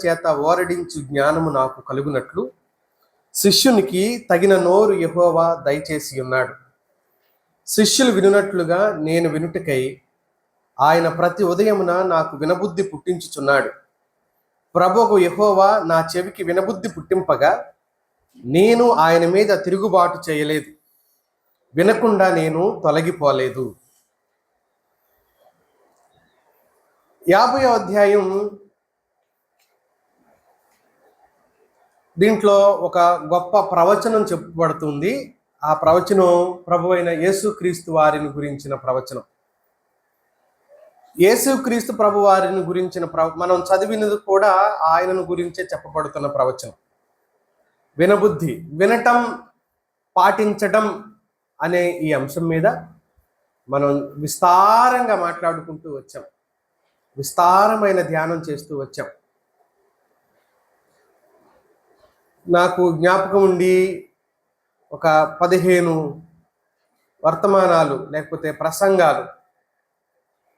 చేత ఓరడించు జ్ఞానము నాకు కలుగునట్లు శిష్యునికి తగిన నోరు యెహోవా దయచేసి ఉన్నాడు. శిష్యులు వినున్నట్లుగా నేను వినుటకై ఆయన ప్రతి ఉదయమున నాకు వినబుద్ధి పుట్టించుచున్నాడు. ప్రభువు యెహోవా నా చెవికి వినబుద్ధి పుట్టింపగా నేను ఆయన మీద తిరుగుబాటు చేయలేదు, వినకుండా నేను తొలగిపోలేదు. 50వ అధ్యాయం దీంట్లో ఒక గొప్ప ప్రవచనం చెప్పబడుతుంది. ఆ ప్రవచనం ప్రభువైన యేసుక్రీస్తు వారిని గురించిన ప్రవచనం. యేసుక్రీస్తు ప్రభు వారిని గురించిన మనం చదివినది కూడా ఆయనను గురించే చెప్పబడుతున్న ప్రవచనం. వినబుద్ధి, వినటం, పాటించటం అనే ఈ అంశం మీద మనం విస్తారంగా మాట్లాడుకుంటూ వచ్చాం, విస్తారమైన ధ్యానం చేస్తూ వచ్చాం. నాకు జ్ఞాపకం ఉండి ఒక 15 వర్తమానాలు లేకపోతే ప్రసంగాలు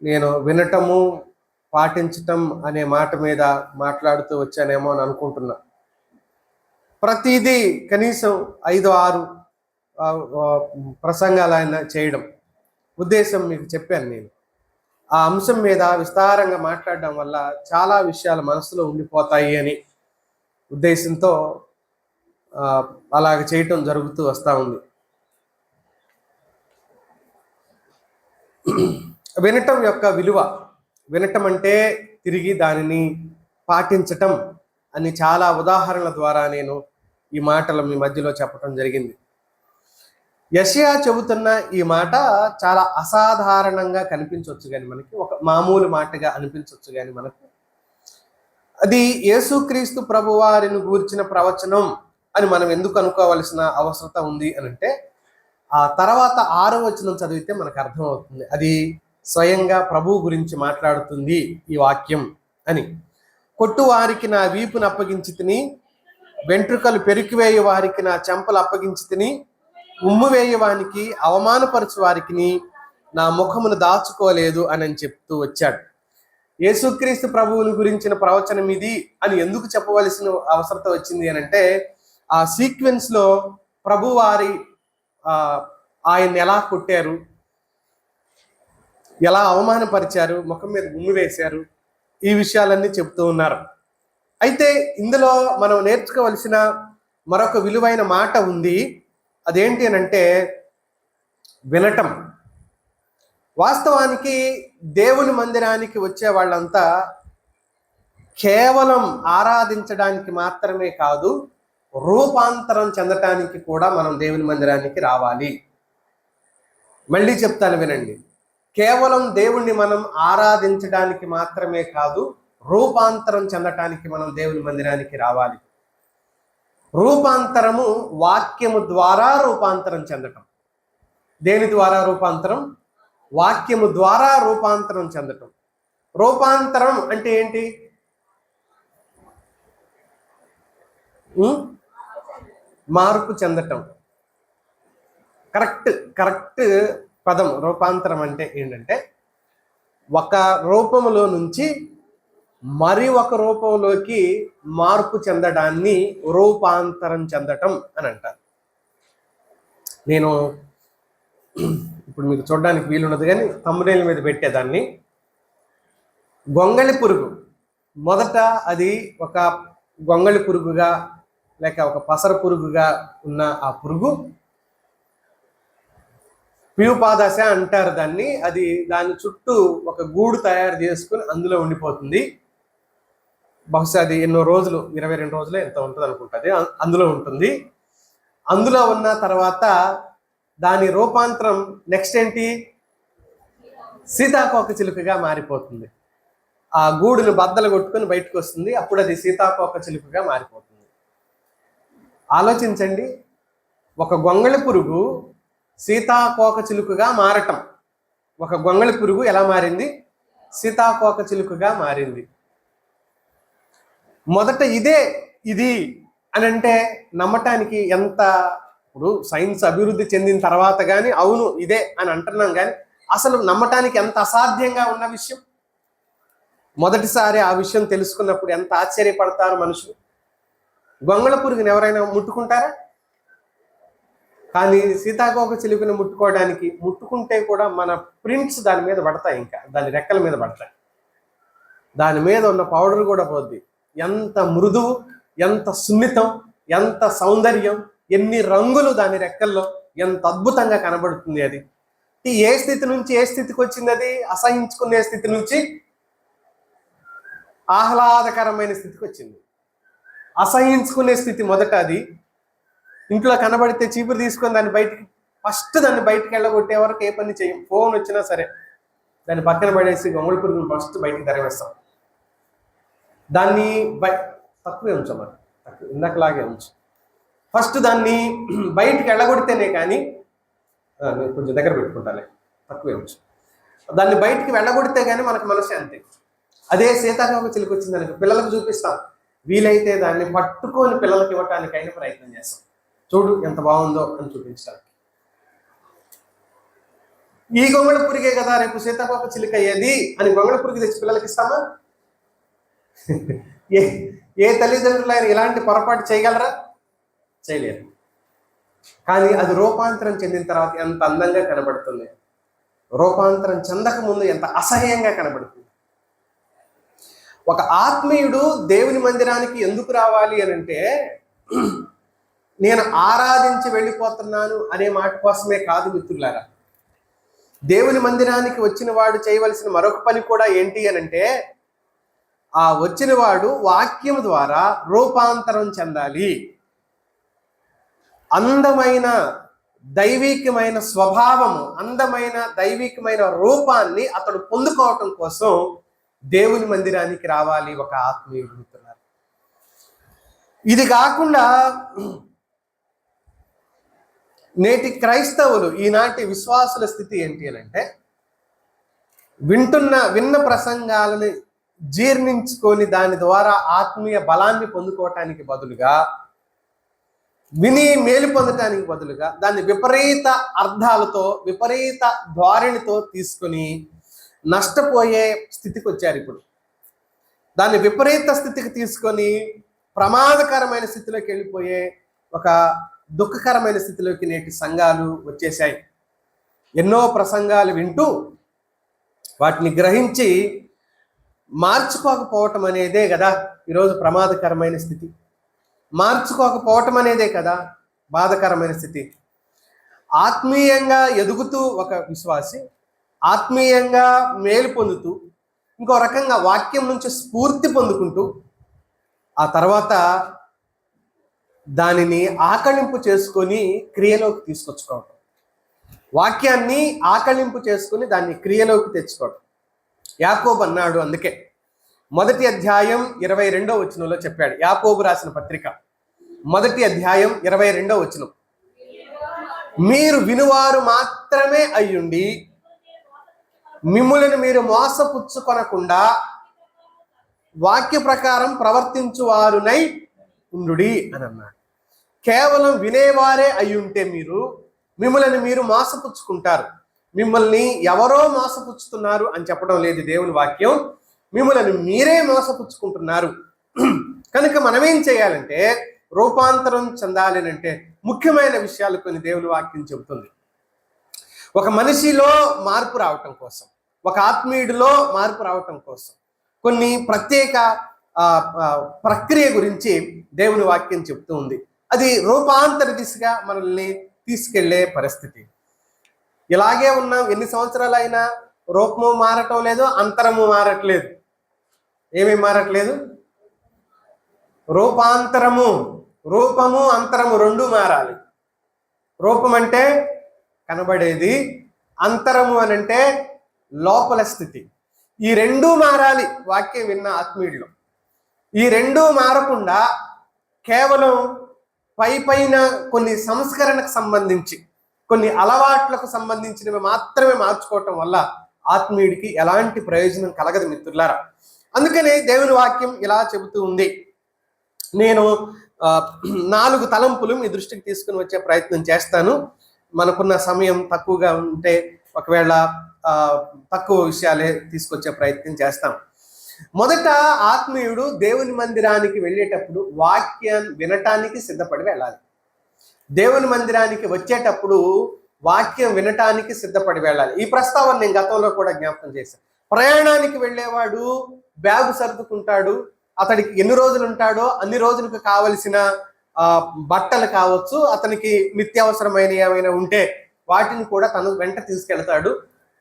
నేను వినటము, పాటించటం అనే మాట మీద మాట్లాడుతూ వచ్చానేమో అని అనుకుంటున్నా. ప్రతిదీ కనీసం 5-6 ప్రసంగాలు ఆయన చేయడం ఉద్దేశం మీకు చెప్పాను. నేను ఆ అంశం మీద విస్తారంగా మాట్లాడడం వల్ల చాలా విషయాలు మనసులో ఉండిపోతాయి అని ఉద్దేశంతో అలాగ చేయటం జరుగుతూ వస్తూ ఉంది. వినటం యొక్క విలువ, వినటం అంటే తిరిగి దానిని పాటించటం అని చాలా ఉదాహరణల ద్వారా నేను ఈ మాటలు మీ మధ్యలో చెప్పటం జరిగింది. యెషయా చెబుతున్న ఈ మాట చాలా అసాధారణంగా కనిపించవచ్చు, కానీ మనకి ఒక మామూలు మాటగా అనిపించవచ్చు, కానీ మనకు అది యేసుక్రీస్తు ప్రభు వారిని గూర్చిన ప్రవచనం అని మనం ఎందుకు అనుకోవలసిన అవసరత ఉంది అని అంటే, ఆ తర్వాత 6వ వచనం చదివితే మనకు అర్థమవుతుంది. అది స్వయంగా ప్రభువు గురించి మాట్లాడుతుంది ఈ వాక్యం అని. కొట్టు వారికి నా వీపును అప్పగించి తిని, వెంట్రుకలు పెరికివేయ వారికి నా చెంపలు అప్పగించి తిని, ఉమ్ము వేయవానికి అవమానపరచు వారికి నా ముఖమును దాచుకోలేదు అని చెప్తూ వచ్చాడు. యేసుక్రీస్తు ప్రభువుని గురించిన ప్రవచనం ఇది అని ఎందుకు చెప్పవలసిన అవసరత వచ్చింది అని అంటే, ఆ సీక్వెన్స్లో ప్రభువారి ఆయన్ని ఎలా కొట్టారు, ఎలా అవమానపరిచారు, ముఖం మీద గుమ్మి వేశారు, ఈ విషయాలన్నీ చెప్తూ ఉన్నారు. అయితే ఇందులో మనం నేర్చుకోవలసిన మరొక విలువైన మాట ఉంది. అదేంటి అని అంటే వినటం. వాస్తవానికి దేవుని మందిరానికి వచ్చే వాళ్ళంతా కేవలం ఆరాధించడానికి మాత్రమే కాదు, రూపాంతరం చెందటానికి కూడా మనం దేవుని మందిరానికి రావాలి. మళ్ళీ చెప్తాను వినండి. కేవలం దేవుణ్ణి మనం ఆరాధించడానికి మాత్రమే కాదు, రూపాంతరం చెందటానికి మనం దేవుని మందిరానికి రావాలి. రూపాంతరము వాక్యము ద్వారా రూపాంతరం చెందటం. దేని ద్వారా రూపాంతరం? వాక్యము ద్వారా రూపాంతరం చెందటం. రూపాంతరం అంటే ఏంటి? మార్పు చెందటం. కరెక్ట్ పదం. రూపాంతరం అంటే ఏంటంటే ఒక రూపంలో నుంచి మరి ఒక రూపంలోకి మార్పు చెందడాన్ని రూపాంతరం చెందటం అని అంటారు. నేను ఇప్పుడు మీకు చూడడానికి వీలున్నది కానీ తమ్మునేల మీద పెట్టేదాన్ని. గొంగళి పురుగు మొదట అది ఒక గొంగళి పురుగుగా లేక ఒక పసర పురుగుగా ఉన్న ఆ పురుగు, ప్యూపాదశ అంటారు దాన్ని. అది దాని చుట్టూ ఒక గూడు తయారు చేసుకుని అందులో ఉండిపోతుంది. బహుశా అది ఎన్నో రోజులు, 22 రోజులు ఎంత ఉంటుంది అనుకుంటుంది, అందులో ఉంటుంది. అందులో ఉన్న తర్వాత దాని రూపాంతరం నెక్స్ట్ ఏంటి? సీతాకోక చిలుకగా మారిపోతుంది. ఆ గూడును బద్దలు కొట్టుకొని బయటకు వస్తుంది. అప్పుడు అది సీతాకోక చిలుకగా మారిపోతుంది. ఆలోచించండి, ఒక గొంగళి పురుగు సీతాకోక చిలుకగా మారటం. ఒక గొంగళి పురుగు ఎలా మారింది? సీతాకోక చిలుకగా మారింది. మొదట ఇది అని అంటే నమ్మటానికి ఎంత, ఇప్పుడు సైన్స్ అభివృద్ధి చెందిన తర్వాత కానీ అవును ఇదే అని అంటున్నాం, కానీ అసలు నమ్మటానికి ఎంత అసాధ్యంగా ఉన్న విషయం. మొదటిసారి ఆ విషయం తెలుసుకున్నప్పుడు ఎంత ఆశ్చర్యపడతారు మనుషులు. గొంగళ పురుగుని ఎవరైనా ముట్టుకుంటారా? కానీ సీతాకోక చిలుకని ముట్టుకుంటే కూడా మన ప్రింట్స్ దాని మీద పడతాయి, ఇంకా దాని రెక్కల మీద పడతాయి. దాని మీద ఉన్న పౌడర్ కూడా పోద్ది. ఎంత మృదువు, ఎంత సున్నితం, ఎంత సౌందర్యం, ఎన్ని రంగులు దాని రెక్కల్లో, ఎంత అద్భుతంగా కనబడుతుంది. అది ఏ స్థితి నుంచి ఏ స్థితికి వచ్చింది? అది అసహించుకునే స్థితి నుంచి ఆహ్లాదకరమైన స్థితికి వచ్చింది. అసహించుకునే స్థితి మొదట. అది ఇంట్లో కనబడితే చీపురు తీసుకొని దాన్ని బయటికి వెళ్ళగొట్టే వరకు ఏ పని చేయం. ఫోన్ వచ్చినా సరే దాన్ని పక్కన పడేసి గొంగళి పురుగుని ఫస్ట్ బయటికి తరివేస్తాం. దాన్ని తక్కువే ఉంచమని, ఇందాకలాగే ఉంచు. ఫస్ట్ దాన్ని బయటికి వెళ్ళగొడితేనే కానీ, నేను కొంచెం దగ్గర పెట్టుకుంటాను, తక్కువే ఉంచు. దాన్ని బయటికి వెళ్ళగొడితే కానీ మనకు మనసే అంతే. అదే సీతాకోక చిలుక వచ్చిందనుకో పిల్లలకు చూపిస్తాం, వీలైతే దాన్ని పట్టుకొని పిల్లలకి ఇవ్వటానికైనా ప్రయత్నం చేస్తాం. చూడు ఎంత బాగుందో అని చూపించడానికి. ఈ గొంగళ పురిగే కదా రేపు సీతాకోక చిలుక అయ్యేది అని గొంగళ పురుగు తెచ్చి పిల్లలకి ఇస్తామా? ఏ తల్లిదండ్రులైనా ఇలాంటి పొరపాటు చేయగలరా? చేయలేరు. కానీ అది రూపాంతరం చెందిన తర్వాత ఎంత అందంగా కనబడుతుంది, రూపాంతరం చెందక ముందు ఎంత అసహ్యంగా కనబడుతుంది. ఒక ఆత్మీయుడు దేవుని మందిరానికి ఎందుకు రావాలి అని అంటే, నేను ఆరాధించి వెళ్ళిపోతున్నాను అనే మాట కోసమే కాదు మిత్రులారా. దేవుని మందిరానికి వచ్చిన వాడు చేయవలసిన మరొక పని కూడా ఏంటి అని అంటే, ఆ వచ్చిన వాడు వాక్యం ద్వారా రూపాంతరం చెందాలి. అందమైన దైవికమైన స్వభావము, అందమైన దైవికమైన రూపాన్ని అతడు పొందుకోవటం కోసం దేవుని మందిరానికి రావాలి ఒక ఆత్మీయుడు. ఇది కాకుండా నేటి క్రైస్తవులు, ఈనాటి విశ్వాసుల స్థితి ఏంటి అని అంటే, విన్న ప్రసంగాలను జీర్ణించుకొని దాని ద్వారా ఆత్మీయ బలాన్ని పొందుకోవటానికి బదులుగా, విని మేలు పొందటానికి బదులుగా దాన్ని విపరీత అర్థాలతో, విపరీత ధోరణితో తీసుకొని నష్టపోయే స్థితికి వచ్చారు. ఇప్పుడు దాన్ని విపరీత స్థితికి తీసుకొని ప్రమాదకరమైన స్థితిలోకి వెళ్ళిపోయే ఒక దుఃఖకరమైన స్థితిలోకి నేటి సంఘాలు వచ్చేసాయి. ఎన్నో ప్రసంగాలు వింటూ వాటిని గ్రహించి మార్చుకోకపోవటం అనేదే కదా ఈరోజు ప్రమాదకరమైన స్థితి. మార్చుకోకపోవటం అనేదే కదా బాధకరమైన స్థితి. ఆత్మీయంగా ఎదుగుతూ ఒక విశ్వాసి, ఆత్మీయంగా మేలు పొందుతూ, ఇంకో రకంగా వాక్యం నుంచి స్ఫూర్తి పొందుకుంటూ, ఆ తర్వాత దానిని ఆకళింపు చేసుకొని క్రియలోకి తీసుకొచ్చుకోవటం, వాక్యాన్ని ఆకళింపు చేసుకొని దాన్ని క్రియలోకి తెచ్చుకోవటం. యాకోబు అన్నాడు, అందుకే 1వ అధ్యాయం 22వ వచనంలో చెప్పాడు. యాకోబు రాసిన పత్రిక 1వ అధ్యాయం 22వ వచనం, మీరు వినువారు మాత్రమే అయ్యుండి మిమ్ములను మీరు మోసపుచ్చుకొనకుండా వాక్య ప్రకారం ప్రవర్తించువారునై ఉండుడి అని అన్నాడు. కేవలం వినేవారే అయ్యుంటే మిమ్మల్ని మీరు మోసపుచ్చుకుంటారు. మిమ్మల్ని ఎవరో మోసపుచ్చుతున్నారు అని చెప్పడం లేదు దేవుని వాక్యం, మిమ్మల్ని మీరే మోసపుచ్చుకుంటున్నారు. కనుక మనమేం చేయాలంటే, రూపాంతరం చెందాలి అంటే ముఖ్యమైన విషయాలు కొన్ని దేవుని వాక్యం చెబుతుంది. ఒక మనిషిలో మార్పు రావటం కోసం, ఒక ఆత్మీయుడిలో మార్పు రావటం కోసం కొన్ని ప్రత్యేక ప్రక్రియ గురించి దేవుని వాక్యం చెప్తూ ఉంది. అది రూపాంతర దిశగా మనల్ని తీసుకెళ్లే పరిస్థితి. ఇలాగే ఉన్నాం ఎన్ని సంవత్సరాలైనా, రూపము మారటం లేదు, అంతరము మారట్లేదు. ఏమేమి మారట్లేదు? రూపాంతరము, రూపము అంతరము రెండు మారాలి. రూపం అంటే కనబడేది, అంతరము అని అంటే లోపల స్థితి. ఈ రెండూ మారాలి వాక్యం విన్న ఆత్మీయుల్లో. ఈ రెండూ మారకుండా కేవలం పైన కొన్ని సంస్కరణకు సంబంధించి, కొన్ని అలవాట్లకు సంబంధించినవి మాత్రమే మార్చుకోవటం వల్ల ఆత్మీయుడికి ఎలాంటి ప్రయోజనం కలగదు మిత్రులారా. అందుకనే దేవుని వాక్యం ఇలా చెబుతూ ఉంది. నేను 4 తలంపులు మీ దృష్టికి తీసుకుని వచ్చే ప్రయత్నం చేస్తాను. మనకున్న సమయం తక్కువగా ఉంటే ఒకవేళ తక్కువ విషయాలే తీసుకొచ్చే ప్రయత్నం చేస్తాం. మొదట ఆత్మీయుడు దేవుని మందిరానికి వెళ్ళేటప్పుడు వాక్యాన్ని వినటానికి సిద్ధపడి వెళ్ళాలి. దేవుని మందిరానికి వచ్చేటప్పుడు వాక్యం వినటానికి సిద్ధపడి వెళ్ళాలి. ఈ ప్రస్తావన నేను గతంలో కూడా జ్ఞాపకం చేశాను. ప్రయాణానికి వెళ్ళేవాడు బ్యాగు సర్దుకుంటాడు, అతడికి ఎన్ని రోజులు ఉంటాడో అన్ని రోజులకు కావలసిన బట్టలు కావచ్చు, అతనికి నిత్యావసరమైన ఏమైనా ఉంటే వాటిని కూడా తను వెంట తీసుకెళ్తాడు.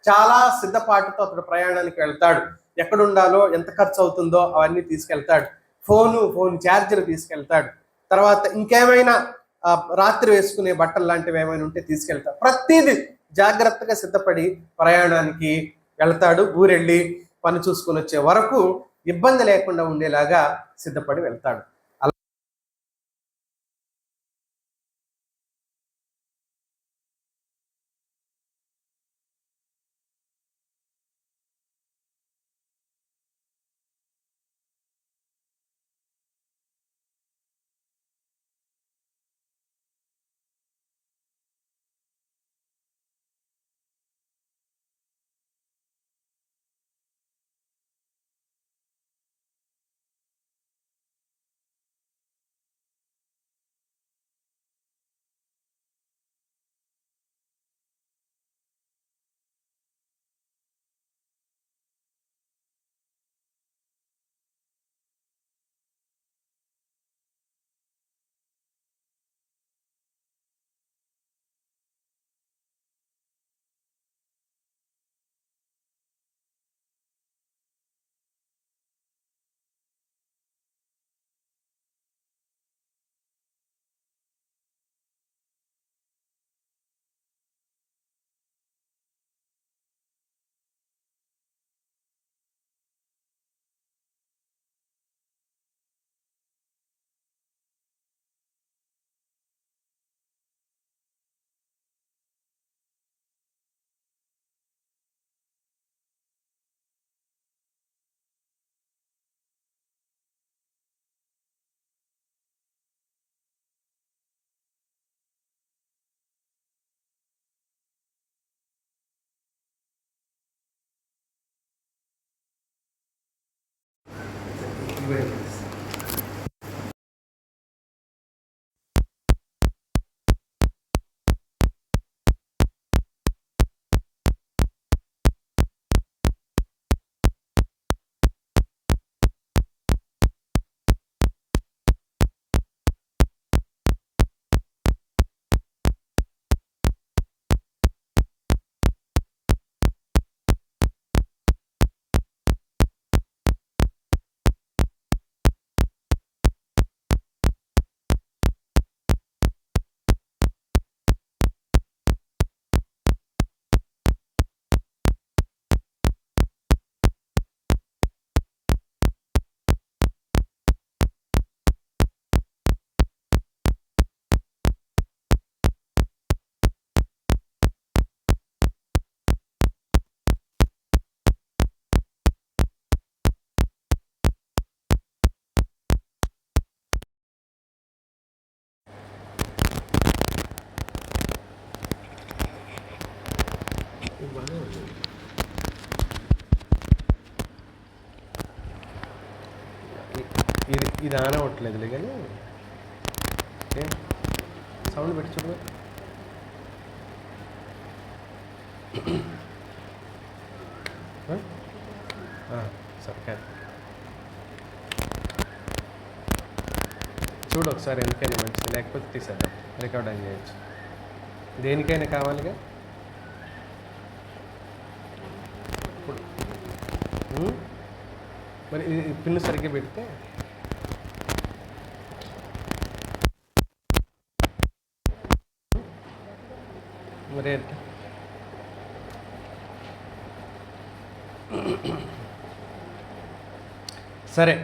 చాలా సిద్ధపాటుతో అతడు ప్రయాణానికి వెళ్తాడు. ఎక్కడ ఉండాలో, ఎంత ఖర్చు అవుతుందో అవన్నీ తీసుకెళ్తాడు. ఫోన్ ఛార్జర్ తీసుకెళ్తాడు. తర్వాత ఇంకేమైనా రాత్రి వేసుకునే బట్టలు లాంటివి ఏమైనా ఉంటే తీసుకెళ్తాడు. ప్రతిదీ జాగ్రత్తగా సిద్ధపడి ప్రయాణానికి వెళ్తాడు. ఊరెళ్ళి పని చూసుకుని వచ్చే వరకు ఇబ్బంది లేకుండా ఉండేలాగా సిద్ధపడి వెళ్తాడు. ఇది ఆన్ అవ్వట్లేదులే కానీ సౌండ్ పెట్టి చూడు. సరే చూడు ఒకసారి, ఎందుకైనా మంచిది, లేకపోతే తీసేద్దాం, రికార్డ్ అని చేయొచ్చు. దేనికైనా కావాలిగా. మరి పిన్ను సరిగ్గా పెడితే మరి సరే.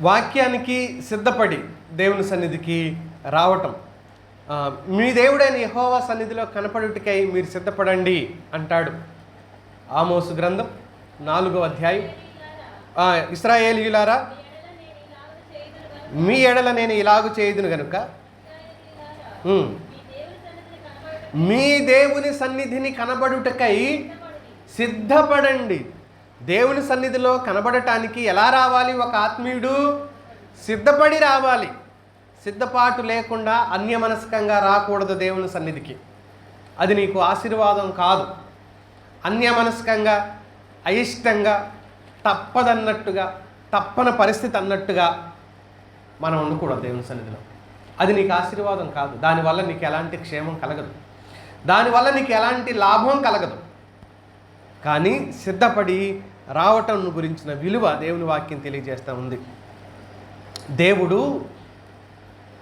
వాక్యానికి సిద్ధపడి దేవుని సన్నిధికి రావటం. మీ దేవుడైన యెహోవా సన్నిధిలో కనపడుటకై మీరు సిద్ధపడండి అంటాడు. ఆమోసు గ్రంథం 4వ అధ్యాయం. ఇశ్రాయేలీయులారా, మీ ఎడల నేను ఇలాగు చేయుదును గనుక మీ దేవుని సన్నిధిని కనబడుటకై సిద్ధపడండి. దేవుని సన్నిధిలో కనబడటానికి ఎలా రావాలి? ఒక ఆత్మీయుడు సిద్ధపడి రావాలి. సిద్ధపాటు లేకుండా అన్యమనస్కంగా రాకూడదు దేవుని సన్నిధికి. అది నీకు ఆశీర్వాదం కాదు. అన్యమనస్కంగా, అయిష్టంగా, తప్పదన్నట్టుగా, తప్పని పరిస్థితి అన్నట్టుగా మనం ఉండకూడదు దేవుని సన్నిధిలో. అది నీకు ఆశీర్వాదం కాదు. దానివల్ల నీకు ఎలాంటి క్షేమం కలగదు, దానివల్ల నీకు ఎలాంటి లాభం కలగదు. కానీ సిద్ధపడి రావటం గురించిన విలువ దేవుని వాక్యం తెలియజేస్తూ ఉంది. దేవుడు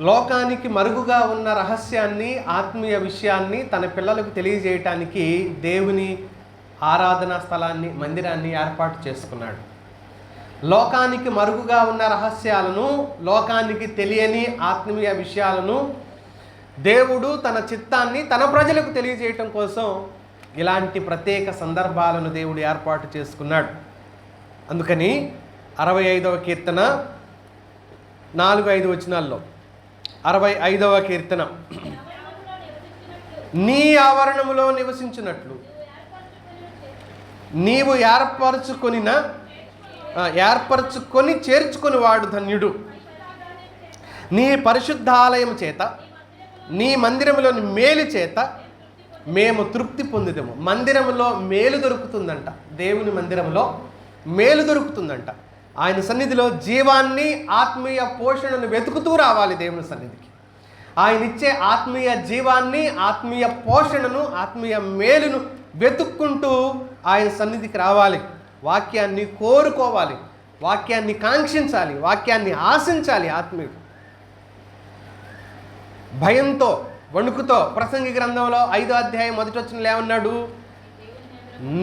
లోకానికి మరుగుగా ఉన్న రహస్యాన్ని, ఆత్మీయ విషయాన్ని తన పిల్లలకు తెలియజేయటానికి దేవుని ఆరాధనా స్థలాన్ని, మందిరాన్ని ఏర్పాటు చేసుకున్నాడు. లోకానికి మరుగుగా ఉన్న రహస్యాలను, లోకానికి తెలియని ఆత్మీయ విషయాలను దేవుడు తన చిత్తాన్ని తన ప్రజలకు తెలియజేయటం కోసం ఇలాంటి ప్రత్యేక సందర్భాలను దేవుడు ఏర్పాటు చేసుకున్నాడు. అందుకని 65వ కీర్తన 4-5 వచనాల్లో, 65వ కీర్తన, నీ ఆవరణములో నివసించినట్లు నీవు ఏర్పరచుకొని చేర్చుకొని వాడు ధన్యుడు. నీ పరిశుద్ధాలయం చేత, నీ మందిరములోని మేలు చేత మేము తృప్తి పొందుదాము. మందిరంలో మేలు దొరుకుతుందంట. దేవుని మందిరంలో మేలు దొరుకుతుందంట. ఆయన సన్నిధిలో జీవాన్ని, ఆత్మీయ పోషణను వెతుకుతూ రావాలి దేవుని సన్నిధికి. ఆయన ఇచ్చే ఆత్మీయ జీవాన్ని, ఆత్మీయ పోషణను, ఆత్మీయ మేలును వెతుక్కుంటూ ఆయన సన్నిధికి రావాలి. వాక్యాన్ని కోరుకోవాలి, వాక్యాన్ని కాంక్షించాలి, వాక్యాన్ని ఆశించాలి. ఆత్మీయుడు భయంతో, వణుకుతో, ప్రసంగి గ్రంథంలో 5వ అధ్యాయం 1వ వచనంలో ఏమన్నాడు?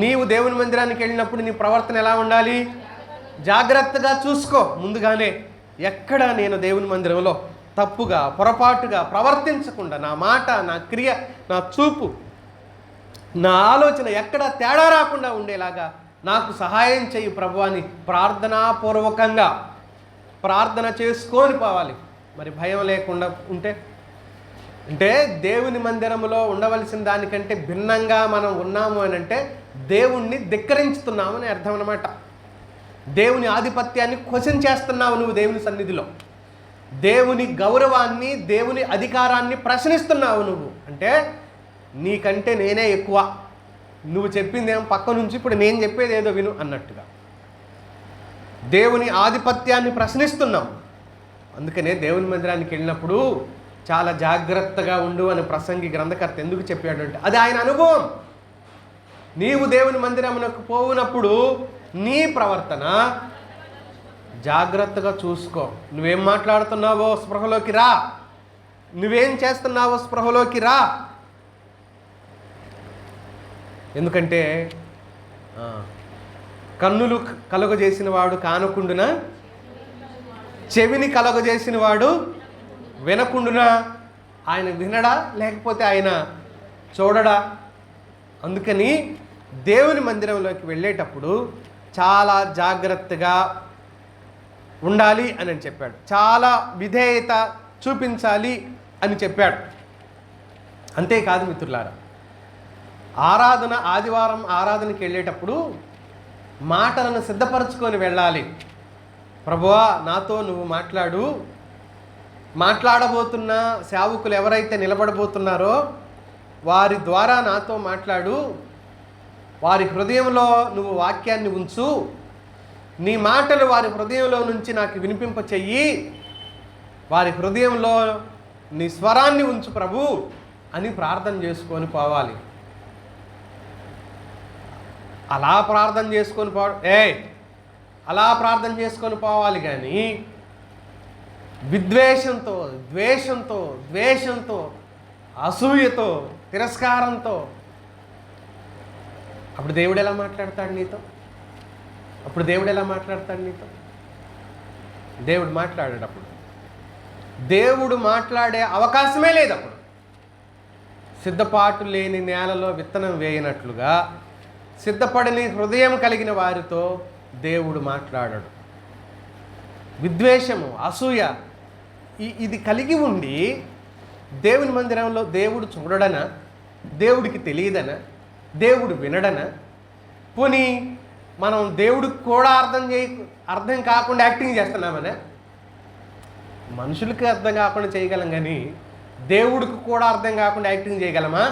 నీవు దేవుని మందిరానికి వెళ్ళినప్పుడు నీ ప్రవర్తన ఎలా ఉండాలి? జాగ్రత్తగా చూసుకో. ముందుగానే ఎక్కడ నేను దేవుని మందిరంలో తప్పుగా, పొరపాటుగా ప్రవర్తించకుండా, నా మాట, నా క్రియ, నా చూపు, నా ఆలోచన ఎక్కడ తేడా రాకుండా ఉండేలాగా నాకు సహాయం చెయ్యి ప్రభు అని ప్రార్థనాపూర్వకంగా ప్రార్థన చేసుకొని పోవాలి. మరి భయం లేకుండా అంటే దేవుని మందిరంలో ఉండవలసిన దానికంటే భిన్నంగా మనం ఉన్నాము అని అంటే దేవుణ్ణి ధిక్కరించుతున్నామని అర్థం అన్నమాట. దేవుని ఆధిపత్యాన్ని క్వశ్చన్ చేస్తున్నావు నువ్వు దేవుని సన్నిధిలో. దేవుని గౌరవాన్ని, దేవుని అధికారాన్ని ప్రశ్నిస్తున్నావు నువ్వు. అంటే నీకంటే నేనే ఎక్కువ, నువ్వు చెప్పిందేమో పక్క నుంచి ఇప్పుడు నేను చెప్పేది ఏదో విను అన్నట్టుగా దేవుని ఆధిపత్యాన్ని ప్రశ్నిస్తున్నాం. అందుకనే దేవుని మందిరానికి వెళ్ళినప్పుడు చాలా జాగ్రత్తగా ఉండు అని ప్రసంగి గ్రంథకర్త ఎందుకు చెప్పాడంటే అది ఆయన అనుభవం. నీవు దేవుని మందిరమునకు పోవునప్పుడు నీ ప్రవర్తన జాగ్రత్తగా చూసుకో. నువ్వేం మాట్లాడుతున్నావో స్పృహలోకి రా, నువ్వేం చేస్తున్నావో స్పృహలోకి రా. ఎందుకంటే కన్నులు కలుగజేసిన వాడు కానకుండున, చెవిని కలుగజేసిన వాడు వినకుండున. ఆయన వినడా? లేకపోతే ఆయన చూడడా? అందుకని దేవుని మందిరంలోకి వెళ్ళేటప్పుడు చాలా జాగ్రత్తగా ఉండాలి అని చెప్పాడు. చాలా విధేయత చూపించాలి అని చెప్పాడు. అంతేకాదు మిత్రులారా, ఆదివారం ఆరాధనకి వెళ్ళేటప్పుడు మాటలను సిద్ధపరచుకొని వెళ్ళాలి. ప్రభువా నాతో నువ్వు మాట్లాడబోతున్న సేవకులు ఎవరైతే నిలబడబోతున్నారో వారి ద్వారా నాతో మాట్లాడు, వారి హృదయంలో నువ్వు వాక్యాన్ని ఉంచు, నీ మాటలు వారి హృదయంలో నుంచి నాకు వినిపింప చెయ్యి, వారి హృదయంలో నీ స్వరాన్ని ఉంచు ప్రభు అని ప్రార్థన చేసుకొని పోవాలి. అలా ప్రార్థన చేసుకొని పోవాలి కానీ విద్వేషంతో, ద్వేషంతో, అసూయతో, తిరస్కారంతో అప్పుడు దేవుడు ఎలా మాట్లాడతాడు నీతో? దేవుడు మాట్లాడాడు. అప్పుడు దేవుడు మాట్లాడే అవకాశమే లేదు. అప్పుడు సిద్ధపాటు లేని నేలలో విత్తనం వేయనట్లుగా సిద్ధపడని హృదయం కలిగిన వారితో దేవుడు మాట్లాడాడు. విద్వేషము, అసూయ ఇది కలిగి ఉండి దేవుని మందిరంలో దేవుడు చూడడనా? దేవుడికి తెలియదనా? దేవుడు వినడనా? పోనీ మనం దేవుడికి కూడా అర్థం కాకుండా యాక్టింగ్ చేస్తున్నామనే? మనుషులకి అర్థం కాకుండా చేయగలం, కానీ దేవుడికి కూడా అర్థం కాకుండా యాక్టింగ్ చేయగలమా?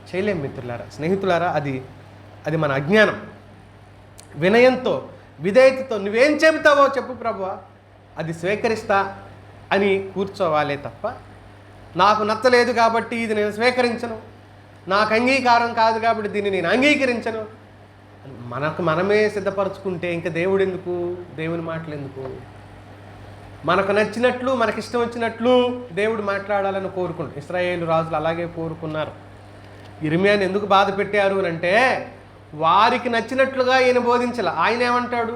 చేయలేం మిత్రులారా, స్నేహితులారా. అది మన అజ్ఞానం. వినయంతో, విధేయతతో నువ్వేం చెబుతావో చెప్పు ప్రభువా, అది స్వీకరిస్తా అని కూర్చోవాలే తప్ప, నాకు నచ్చలేదు కాబట్టి ఇది నేను స్వీకరించను, నాకు అంగీకారం కాదు కాబట్టి దీన్ని నేను అంగీకరించను, మనకు మనమే సిద్ధపరచుకుంటే ఇంకా దేవుడు ఎందుకు? దేవుని మాటలు ఎందుకు? మనకు నచ్చినట్లు, మనకిష్టం వచ్చినట్లు దేవుడు మాట్లాడాలని కోరుకుంటారు. ఇశ్రాయేలు రాజులు అలాగే కోరుకున్నారు. ఇర్మియాని ఎందుకు బాధ పెట్టారు అని అంటే, వారికి నచ్చినట్లుగా ఈయన బోధించాల. ఆయన ఏమంటాడు?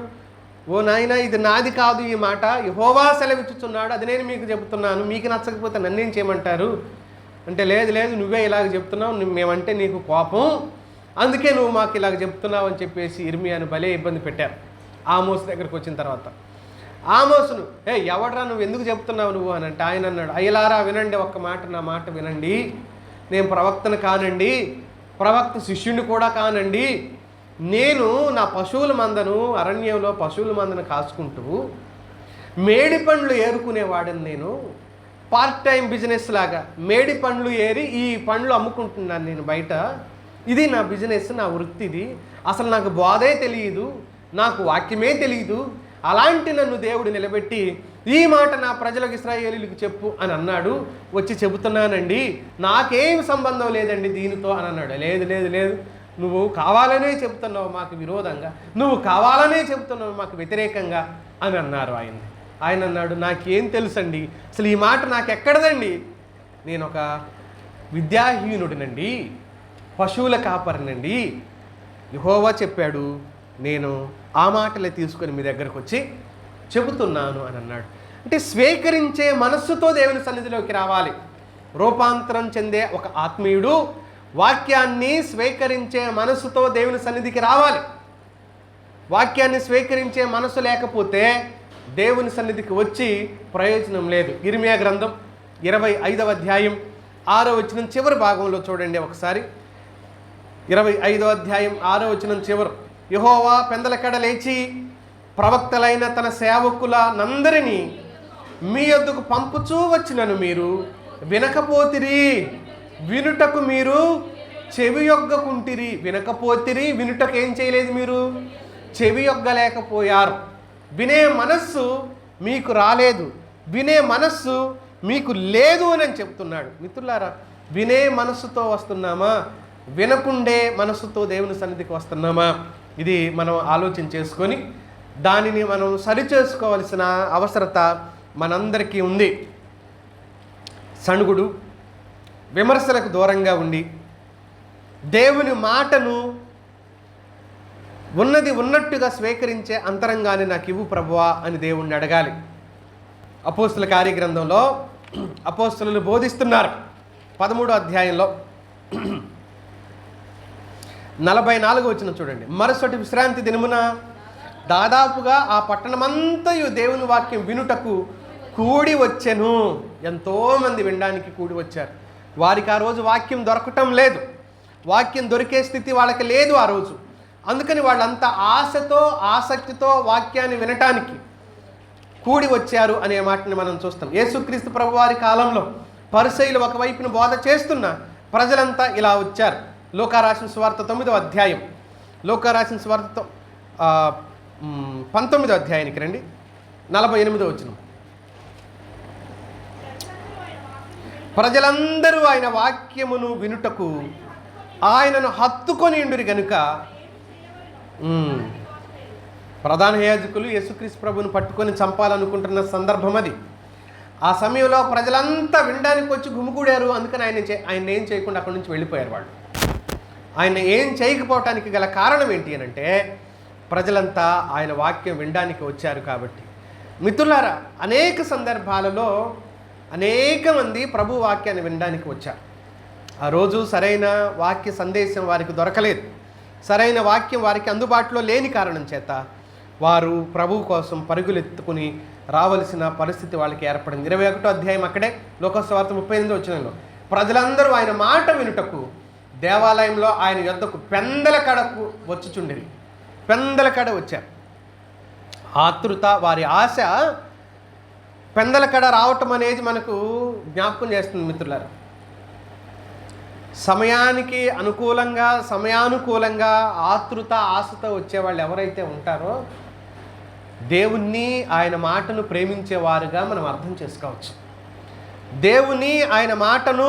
ఓ నాయన, ఇది నాది కాదు, ఈ మాట యెహోవా సెలవిచ్చుచున్నాడు, అది నేను మీకు చెబుతున్నాను, మీకు నచ్చకపోతే నన్నేం చేయమంటారు అంటే, లేదు నువ్వే ఇలాగ చెప్తున్నావు, మేమంటే నీకు కోపం, అందుకే నువ్వు మాకు ఇలాగ చెప్తున్నావు అని చెప్పేసి ఇర్మియాను భలే ఇబ్బంది పెట్టారు. ఆమోసు దగ్గరికి వచ్చిన తర్వాత ఆమోసును, ఎవడరా నువ్వు ఎందుకు చెప్తున్నావు నువ్వు అని అంటే, ఆయన అన్నాడు, అయ్యలారా వినండి, ఒక్క మాట, నా మాట వినండి, నేను ప్రవక్తను కానండి, ప్రవక్త శిష్యుని కూడా కానండి, నేను నా పశువుల మందను, అరణ్యంలో పశువుల మందను కాసుకుంటూ మేడి పండ్లు ఏరుకునేవాడని, నేను పార్ట్ టైం బిజినెస్ లాగా మేడి పండ్లు ఏరి ఈ పండ్లు అమ్ముకుంటున్నాను నేను బయట, ఇది నా బిజినెస్, నా వృత్తి ఇది, అసలు నాకు బోధే తెలియదు, నాకు వాక్యమే తెలియదు, అలాంటి నన్ను దేవుడు నిలబెట్టి ఈ మాట నా ప్రజలకు, ఇశ్రాయేలీయులకు చెప్పు అని అన్నాడు, వచ్చి చెబుతున్నానండి, నాకేం సంబంధం లేదండి దీనితో అని అన్నాడు. లేదు, నువ్వు కావాలనే చెబుతున్నావు మాకు విరోధంగా, నువ్వు కావాలనే చెబుతున్నావు మాకు వ్యతిరేకంగా అని అన్నారు ఆయన అన్నాడు, నాకేం తెలుసండి, అసలు ఈ మాట నాకు ఎక్కడదండి, నేను ఒక విద్యాహీనుడినండి, పశువుల కాపరినండి, యెహోవా చెప్పాడు, నేను ఆ మాటలే తీసుకొని మీ దగ్గరకు వచ్చి చెబుతున్నాను అని అన్నాడు. అంటే స్వీకరించే మనస్సుతో దేవుని సన్నిధిలోకి రావాలి. రూపాంతరం చెందే ఒక ఆత్మీయుడు వాక్యాన్ని స్వీకరించే మనస్సుతో దేవుని సన్నిధికి రావాలి. వాక్యాన్ని స్వీకరించే మనసు లేకపోతే దేవుని సన్నిధికి వచ్చి ప్రయోజనం లేదు. ఇర్మియా గ్రంథం 25వ అధ్యాయం 6వ వచనం చివరి భాగంలో చూడండి ఒకసారి. 25వ అధ్యాయం 6వ వచనం చివరి, యెహోవా పెందలకడ లేచి ప్రవక్తలైన తన సేవకులనందరినీ మీ యొద్దకు పంపుచూ వచ్చినను మీరు వినకపోతిరి, వినుటకు మీరు చెవియొగ్గకుంటిరి. వినకపోతిరి, వినుటకు ఏం చేయలేదు, మీరు చెవియొగ్గలేకపోయారు. వినే మనస్సు మీకు రాలేదు, వినే మనస్సు మీకు లేదు అని చెప్తున్నాడు. మిత్రులారా, వినే మనస్సుతో వస్తున్నామా, వినకుండే మనస్సుతో దేవుని సన్నిధికి వస్తున్నామా? ఇది మనం ఆలోచన చేసుకొని దానిని మనం సరిచేసుకోవాల్సిన అవసరత మనందరికీ ఉంది. సణుగుడు, విమర్శలకు దూరంగా ఉండి దేవుని మాటను ఉన్నది ఉన్నట్టుగా స్వీకరించే అంతరంగాన్ని నాకు ఇవ్వు ప్రభువా అని దేవుణ్ణి అడగాలి. అపోస్తుల కార్యగ్రంథంలో అపోస్తులు బోధిస్తున్నారు 13వ అధ్యాయంలో 44వ వచనం చూడండి. మరుసటి విశ్రాంతి దినమున దాదాపుగా ఆ పట్టణమంతయు దేవుని వాక్యం వినుటకు కూడి వచ్చెను. ఎంతోమంది వినడానికి కూడి వచ్చారు. వారికి ఆ రోజు వాక్యం దొరకటం లేదు, వాక్యం దొరికే స్థితి వాళ్ళకి లేదు ఆ రోజు. అందుకని వాళ్ళంతా ఆశతో, ఆసక్తితో వాక్యాన్ని వినటానికి కూడి వచ్చారు అనే మాటని మనం చూస్తాం. యేసుక్రీస్తు ప్రభువారి కాలంలో పరిసయ్యులు ఒకవైపున బోధ చేస్తున్న ప్రజలంతా ఇలా వచ్చారు. లోకారాసిన సువార్త 9వ అధ్యాయం, లోకారాసిన సువార్త 19వ అధ్యాయానికి రండి, 48వ వచనం. ప్రజలందరూ ఆయన వాక్యమును వినుటకు ఆయనను హత్తుకొని ఉండిరి గనుక, ప్రధాన యాజకులు యేసుక్రీస్తు ప్రభువును పట్టుకొని చంపాలనుకుంటున్న సందర్భం అది. ఆ సమయంలో ప్రజలంతా వినడానికి వచ్చి గుమిగూడారు. అందుకని ఆయన ఏం చేయకుండా అక్కడి నుంచి వెళ్ళిపోయారు వాళ్ళు. ఆయన ఏం చేయకపోవటానికి గల కారణం ఏంటి అని అంటే, ప్రజలంతా ఆయన వాక్యం వినడానికి వచ్చారు కాబట్టి. మిత్రులారా, అనేక సందర్భాలలో అనేక మంది ప్రభు వాక్యాన్ని వినడానికి వచ్చారు. ఆ రోజు సరైన వాక్య సందేశం వారికి దొరకలేదు, సరైన వాక్యం వారికి అందుబాటులో లేని కారణం చేత వారు ప్రభు కోసం పరుగులెత్తుకుని రావలసిన పరిస్థితి వాళ్ళకి ఏర్పడింది. 21వ అధ్యాయం అక్కడే, లోకసువార్త 38వ వచనంలో ప్రజలందరూ ఆయన మాట వినుటకు దేవాలయంలో ఆయన యొద్దకు పెందల కడకు వచ్చుచుండిరి. పెందల కడ వచ్చారు. ఆతృత, వారి ఆశ పెందల కడ రావటం అనేది మనకు జ్ఞాపకం చేస్తుంది మిత్రులారా. సమయానికి అనుకూలంగా, సమయానుకూలంగా ఆతృత, ఆశతో వచ్చేవాళ్ళు ఎవరైతే ఉంటారో దేవుణ్ణి, ఆయన మాటను ప్రేమించేవారుగా మనం అర్థం చేసుకోవచ్చు. దేవుని, ఆయన మాటను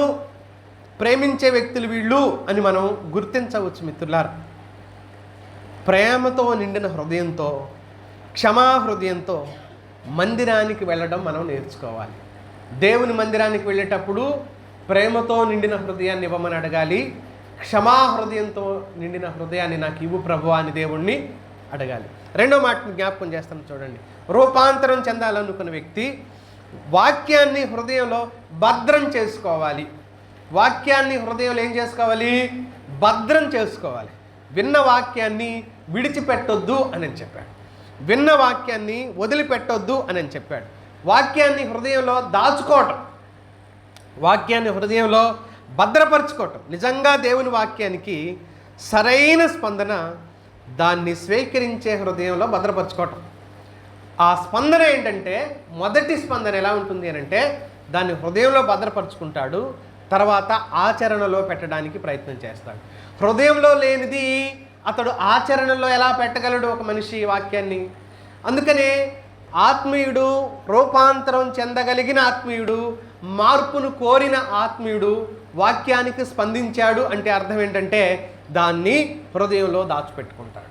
ప్రేమించే వ్యక్తులు వీళ్ళు అని మనం గుర్తించవచ్చు మిత్రులారా. ప్రేమతో నిండిన హృదయంతో, క్షమా హృదయంతో మందిరానికి వెళ్ళడం మనం నేర్చుకోవాలి. దేవుని మందిరానికి వెళ్ళేటప్పుడు ప్రేమతో నిండిన హృదయాన్ని ఇవ్వమని అడగాలి. క్షమా హృదయంతో నిండిన హృదయాన్ని నాకు ఇవ్వు ప్రభువా అని దేవుణ్ణి అడగాలి. రెండో మాటను జ్ఞాపకం చేస్తాను చూడండి. రూపాంతరం చెందాలనుకున్న వ్యక్తి వాక్యాన్ని హృదయంలో భద్రం చేసుకోవాలి. వాక్యాన్ని హృదయంలో ఏం చేసుకోవాలి? భద్రం చేసుకోవాలి. విన్న వాక్యాన్ని విడిచిపెట్టొద్దు అని చెప్పాడు. విన్న వాక్యాన్ని వదిలిపెట్టొద్దు అని చెప్పాడు. వాక్యాన్ని హృదయంలో దాచుకోవటం, వాక్యాన్ని హృదయంలో భద్రపరచుకోవటం. నిజంగా దేవుని వాక్యానికి సరైన స్పందన దాన్ని స్వీకరించే హృదయంలో భద్రపరచుకోవటం. ఆ స్పందన ఏంటంటే, మొదటి స్పందన ఎలా ఉంటుంది అని అంటే, దాన్ని హృదయంలో భద్రపరుచుకుంటాడు, తర్వాత ఆచరణలో పెట్టడానికి ప్రయత్నం చేస్తాడు. హృదయంలో లేనిది అతడు ఆచరణలో ఎలా పెట్టగలడు ఒక మనిషి వాక్యాన్ని? అందుకనే ఆత్మీయుడు, రూపాంతరం చెందగలిగిన ఆత్మీయుడు, మార్పును కోరిన ఆత్మీయుడు వాక్యానికి స్పందించాడు అంటే అర్థం ఏంటంటే దాన్ని హృదయంలో దాచిపెట్టుకుంటాడు.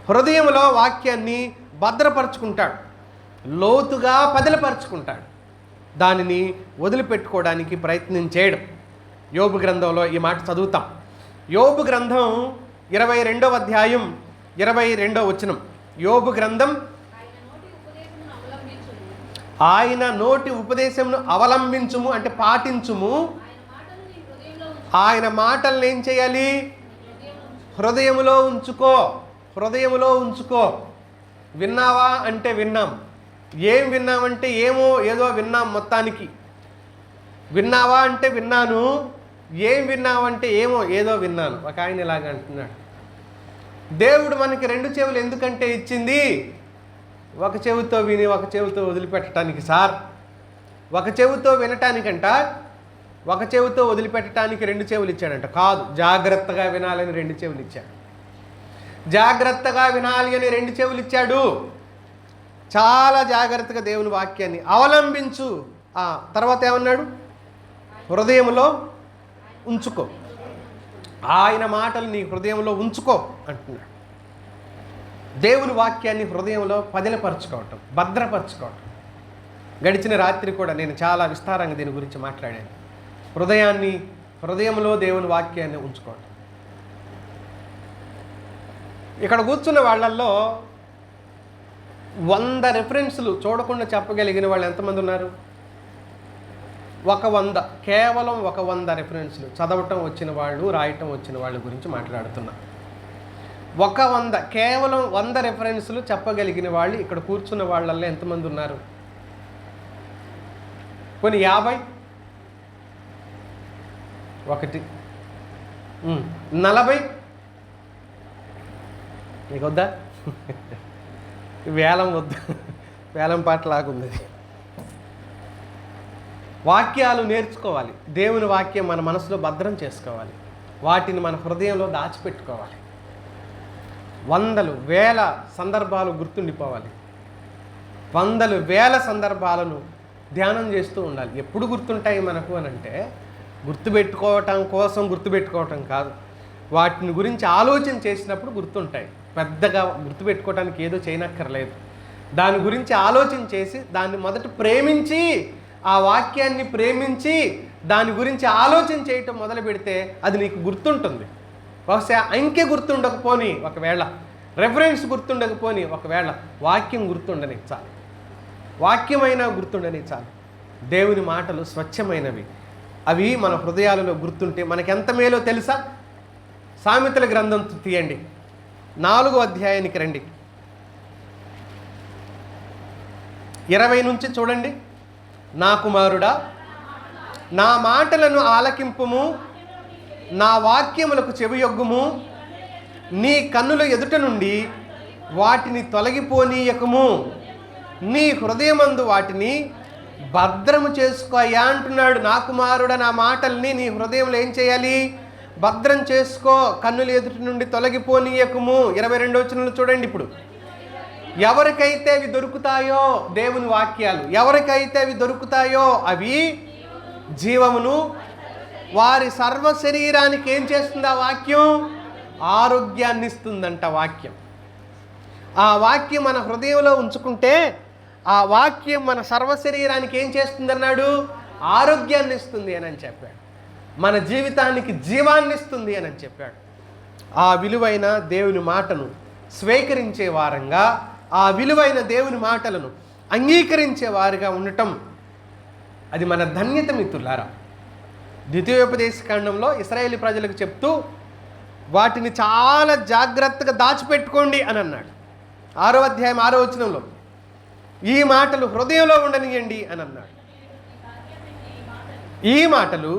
హృదయంలో వాక్యాన్ని భద్రపరుచుకుంటాడు, లోతుగా పదిలపరుచుకుంటాడు, దానిని వదిలిపెట్టుకోవడానికి ప్రయత్నం చేయడం. యోబు గ్రంథంలో ఈ మాట చదువుతాం. యోబు గ్రంథం 22వ అధ్యాయం 22వ వచనం. యోబు గ్రంథం, ఆయన నోటి ఉపదేశమును అవలంబించుము అంటే పాటించుము. ఆయన మాటలను ఏం చేయాలి? హృదయములో ఉంచుకో. హృదయములో ఉంచుకో. విన్నావా అంటే విన్నాం. ఏం విన్నామంటే ఏదో విన్నాం మొత్తానికి. విన్నావా అంటే విన్నాను. ఏం విన్నావంటే ఏదో విన్నాను. ఒక ఆయన ఇలాగ అంటున్నాడు, దేవుడు మనకి 2 చెవులు ఎందుకంటే ఇచ్చింది? ఒక చెవితో విని ఒక చెవితో వదిలిపెట్టడానికి సార్. ఒక చెవితో వినటానికంట, ఒక చెవితో వదిలిపెట్టడానికి 2 చెవులు ఇచ్చాడంట. కాదు, జాగ్రత్తగా వినాలని 2 చెవులు ఇచ్చాడు. జాగ్రత్తగా వినాలి అని 2 చెవులు ఇచ్చాడు. చాలా జాగ్రత్తగా దేవుని వాక్యాన్ని అవలంబించు. తర్వాత ఏమన్నాడు? హృదయంలో ఉంచుకో. ఆయన మాటలు నీ హృదయంలో ఉంచుకో అంటున్నాడు. దేవుని వాక్యాన్ని హృదయంలో పదిలపరచుకోవటం, భద్రపరచుకోవటం. గడిచిన రాత్రి కూడా నేను చాలా విస్తారంగా దీని గురించి మాట్లాడాను. హృదయంలో దేవుని వాక్యాన్ని ఉంచుకోవటం. ఇక్కడ కూర్చున్న వాళ్ళల్లో 100 రెఫరెన్స్లు చూడకుండా చెప్పగలిగిన వాళ్ళు ఎంతమంది ఉన్నారు? 100, కేవలం 100 రెఫరెన్స్లు చదవటం వచ్చిన వాళ్ళు, రాయటం వచ్చిన వాళ్ళ గురించి మాట్లాడుతున్నా. 100, కేవలం 100 రెఫరెన్స్లు చెప్పగలిగిన వాళ్ళు ఇక్కడ కూర్చున్న వాళ్ళల్లో ఎంతమంది ఉన్నారు? కొన్ని 50, 1, 40. మీకు వద్దా? వేలం వద్దు, వేలం పాటలాగుంది. వాక్యాలు నేర్చుకోవాలి. దేవుని వాక్యం మన మనసులో భద్రం చేసుకోవాలి. వాటిని మన హృదయంలో దాచిపెట్టుకోవాలి. 100,000, 1000 సందర్భాలు గుర్తుండిపోవాలి. 100,000, 1000 సందర్భాలను ధ్యానం చేస్తూ ఉండాలి. ఎప్పుడు గుర్తుంటాయి మనకు అని అంటే, గుర్తుపెట్టుకోవటం కోసం గుర్తుపెట్టుకోవటం కాదు, వాటిని గురించి ఆలోచన చేసినప్పుడు గుర్తుంటాయి. పెద్దగా గుర్తుపెట్టుకోవడానికి ఏదో చేయనక్కర్లేదు. దాని గురించి ఆలోచన చేసి, దాన్ని మొదట ప్రేమించి, ఆ వాక్యాన్ని ప్రేమించి దాని గురించి ఆలోచన చేయటం మొదలు పెడితే అది నీకు గుర్తుంటుంది. బహుశా అంకె గుర్తుండకపోని ఒకవేళ, రెఫరెన్స్ గుర్తుండకపోని ఒకవేళ, వాక్యం గుర్తుండని చాలు. వాక్యమైనా గుర్తుండని చాలు. దేవుని మాటలు స్వచ్ఛమైనవి. అవి మన హృదయాలలో గుర్తుంటే మనకెంత మేలో తెలుసా? సామెతల గ్రంథం తీయండి, 4వ అధ్యాయానికి రండి. 20 నుంచి చూడండి. నా కుమారుడా, నా మాటలను ఆలకింపుము, నా వాక్యములకు చెవియొగ్గుము, నీ కన్నుల ఎదుట నుండి వాటిని తొలగిపోనీయకము, నీ హృదయమందు వాటిని భద్రము చేసుకోయా అంటున్నాడు. నా కుమారుడ, నా మాటల్ని నీ హృదయంలో ఏం చేయాలి? భద్రం చేసుకో, కన్నుల ఎదుటి నుండి తొలగిపోనీయకము. 22వ వచనంలో చూడండి. ఇప్పుడు ఎవరికైతే అవి దొరుకుతాయో, దేవుని వాక్యాలు ఎవరికైతే అవి దొరుకుతాయో అవి జీవమును, వారి సర్వ శరీరానికి ఏం చేస్తుంది? ఆ వాక్యం ఆరోగ్యాన్ని ఇస్తుందంట. వాక్యం, ఆ వాక్యం మన హృదయంలో ఉంచుకుంటే ఆ వాక్యం మన సర్వ శరీరానికి ఏం చేస్తుంది అన్నాడు? ఆరోగ్యాన్ని ఇస్తుంది అని చెప్పాడు. మన జీవితానికి జీవాన్ని ఇస్తుంది అని చెప్పాడు. ఆ విలువైన దేవుని మాటను స్వీకరించే వారంగా, ఆ విలువైన దేవుని మాటలను అంగీకరించే వారిగా ఉండటం అది మన ధన్యత మిత్రులారా. ద్వితీయోపదేశకాండంలో ఇశ్రాయేలు ప్రజలకు చెప్తూ వాటిని చాలా జాగ్రత్తగా దాచిపెట్టుకోండి అని అన్నాడు. 6వ అధ్యాయం 6వ వచనంలో ఈ మాటలు హృదయంలో ఉండనియండి అని అన్నాడు. ఈ మాటలు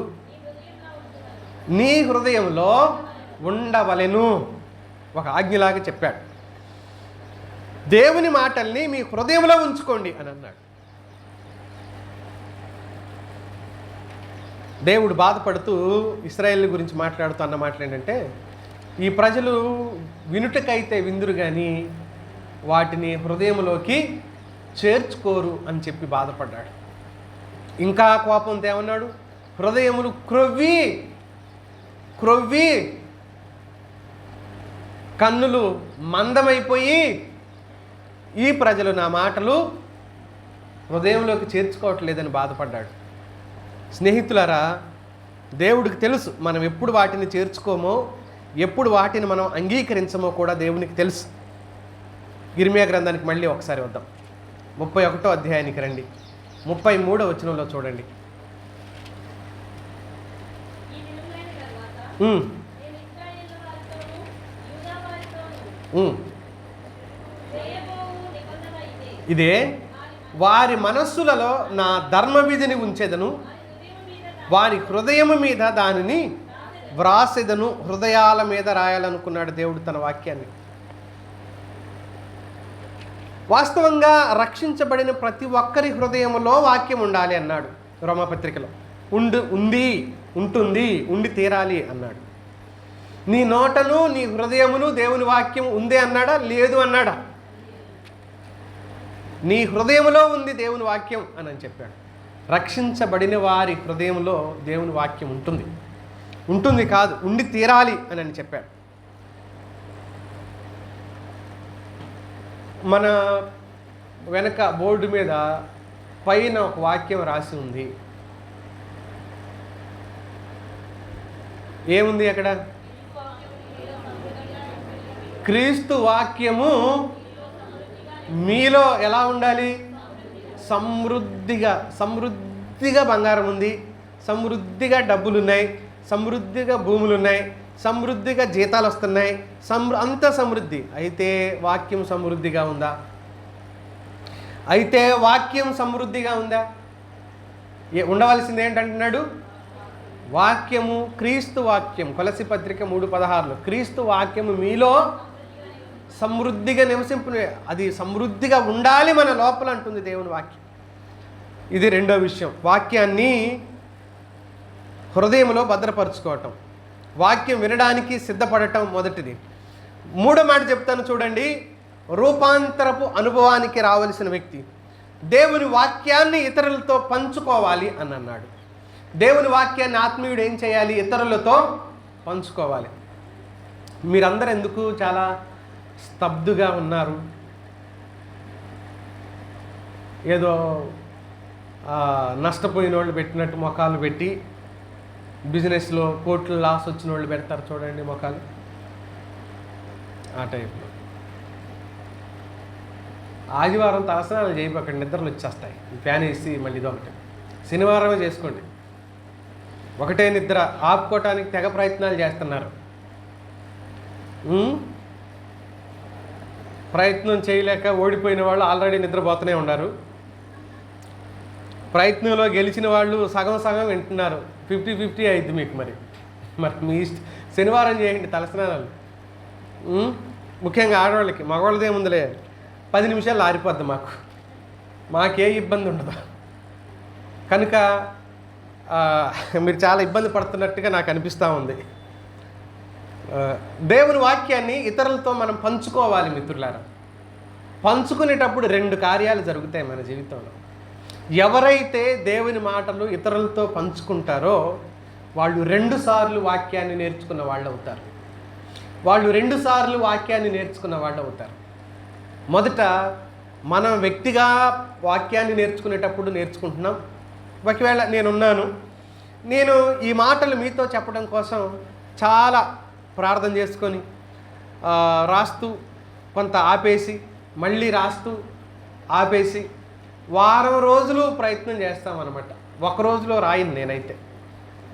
నీ హృదయంలో ఉండవలెను, ఒక ఆజ్ఞలాగా చెప్పాడు. దేవుని మాటల్ని మీ హృదయంలో ఉంచుకోండి అని అన్నాడు. దేవుడు బాధపడుతూ ఇశ్రాయేలు గురించి మాట్లాడుతూ అన్న మాటలు ఏంటంటే, ఈ ప్రజలు వినుటకైతే విందురు కానీ వాటిని హృదయంలోకి చేర్చుకోరు అని చెప్పి బాధపడ్డాడు. ఇంకా కోపంతో ఏమన్నాడు? హృదయములు క్రొవ్వి క్రొవ్వి కన్నులు మందమైపోయి ఈ ప్రజలు నా మాటలు హృదయంలోకి చేర్చుకోవట్లేదని బాధపడ్డాడు. స్నేహితులారా, దేవుడికి తెలుసు మనం ఎప్పుడు వాటిని చేర్చుకోమో, ఎప్పుడు వాటిని మనం అంగీకరించమో కూడా దేవునికి తెలుసు. ఇర్మియా గ్రంథానికి మళ్ళీ ఒకసారి వద్దాం. 31వ అధ్యాయానికి రండి. 33వ వచనంలో చూడండి. ఇదే వారి మనస్సులలో నా ధర్మవిధిని ఉంచెదను, వారి హృదయము మీద దానిని వ్రాసెదను. హృదయాల మీద రాయాలనుకున్నాడు దేవుడు తన వాక్యాన్ని. వాస్తవంగా రక్షించబడిన ప్రతి ఒక్కరి హృదయంలో వాక్యం ఉండాలి అన్నాడు రోమాపత్రికలో. ఉంటుంది, ఉండి తీరాలి అన్నాడు. నీ నోటను నీ హృదయమును దేవుని వాక్యం ఉంది అన్నాడా? లేదు అన్నాడా? నీ హృదయంలో ఉంది దేవుని వాక్యం అని చెప్పాడు. రక్షించబడిన వారి హృదయంలో దేవుని వాక్యం ఉంటుంది కాదు, ఉండి తీరాలి అని చెప్పాడు. మన వెనక బోర్డు మీద పైన ఒక వాక్యం రాసి ఉంది. ఏముంది అక్కడ? క్రీస్తు వాక్యము మీలో ఎలా ఉండాలి? సమృద్ధిగా బంగారం ఉంది, సమృద్ధిగా డబ్బులున్నాయి, సమృద్ధిగా భూములున్నాయి, సమృద్ధిగా జీతాలు వస్తున్నాయి, అంత సమృద్ధి. అయితే వాక్యం సమృద్ధిగా ఉందా? అయితే వాక్యం సమృద్ధిగా ఉందా? ఉండవలసింది ఏంటంటున్నాడు? వాక్యము, క్రీస్తు వాక్యం. కొలసి పత్రిక 3:16లో క్రీస్తు వాక్యము మీలో సమృద్ధిగా నివసింపు, అది సమృద్ధిగా ఉండాలి మన లోపల అంటుంది దేవుని వాక్యం. ఇది రెండో విషయం. వాక్యాన్ని హృదయంలో భద్రపరుచుకోవటం, వాక్యం వినడానికి సిద్ధపడటం మొదటిది. మూడో మాట చెప్తాను చూడండి. రూపాంతరపు అనుభవానికి రావలసిన వ్యక్తి దేవుని వాక్యాన్ని ఇతరులతో పంచుకోవాలి అని అన్నాడు. దేవుని వాక్యాన్ని ఆత్మీయుడు ఏం చేయాలి? ఇతరులతో పంచుకోవాలి. మీరందరూ ఎందుకు చాలా స్తబ్దుగా ఉన్నారు? ఏదో నష్టపోయిన వాళ్ళు పెట్టినట్టు మొఖాలు పెట్టి, బిజినెస్లో కోట్లు లాస్ వచ్చిన వాళ్ళు పెడతారు చూడండి మొఖాలు, ఆ టైప్లో. ఆదివారం తలస్నానాలు చేయబోకండి, నిద్రలు వచ్చేస్తాయి. ఫ్యాన్ వేసి మళ్ళీ ఇదొకటి. శనివారమే చేసుకోండి. ఒకటే నిద్ర ఆపుకోవటానికి తెగ ప్రయత్నాలు చేస్తున్నారు. ప్రయత్నం చేయలేక ఓడిపోయిన వాళ్ళు ఆల్రెడీ నిద్రపోతూనే ఉన్నారు. ప్రయత్నంలో గెలిచిన వాళ్ళు సగం సగం వింటున్నారు, 50-50 అయింది మీకు. మరి మీ శనివారం చేయండి తలస్నానాలు. ముఖ్యంగా ఆడవాళ్ళకి, మగవాళ్ళదేముందిలే 10 నిమిషాలు ఆరిపోద్ది మాకే ఇబ్బంది ఉండదు. కనుక మీరు చాలా ఇబ్బంది పడుతున్నట్టుగా నాకు అనిపిస్తూ ఉంది. దేవుని వాక్యాన్ని ఇతరులతో మనం పంచుకోవాలి మిత్రులారా. పంచుకునేటప్పుడు 2 కార్యాలు జరుగుతాయి మన జీవితంలో. ఎవరైతే దేవుని మాటలు ఇతరులతో పంచుకుంటారో వాళ్ళు 2 సార్లు వాక్యాన్ని నేర్చుకున్న వాళ్ళు అవుతారు. మొదట మనం వ్యక్తిగా వాక్యాన్ని నేర్చుకునేటప్పుడు నేర్చుకుంటున్నాం. ఒకవేళ నేను ఈ మాటలు మీతో చెప్పడం కోసం చాలా ప్రార్థన చేసుకొని రాస్తూ కొంత ఆపేసి మళ్ళీ రాస్తూ ఆపేసి వారం రోజులు ప్రయత్నం చేస్తామన్నమాట. ఒక రోజులో రాయను నేనైతే.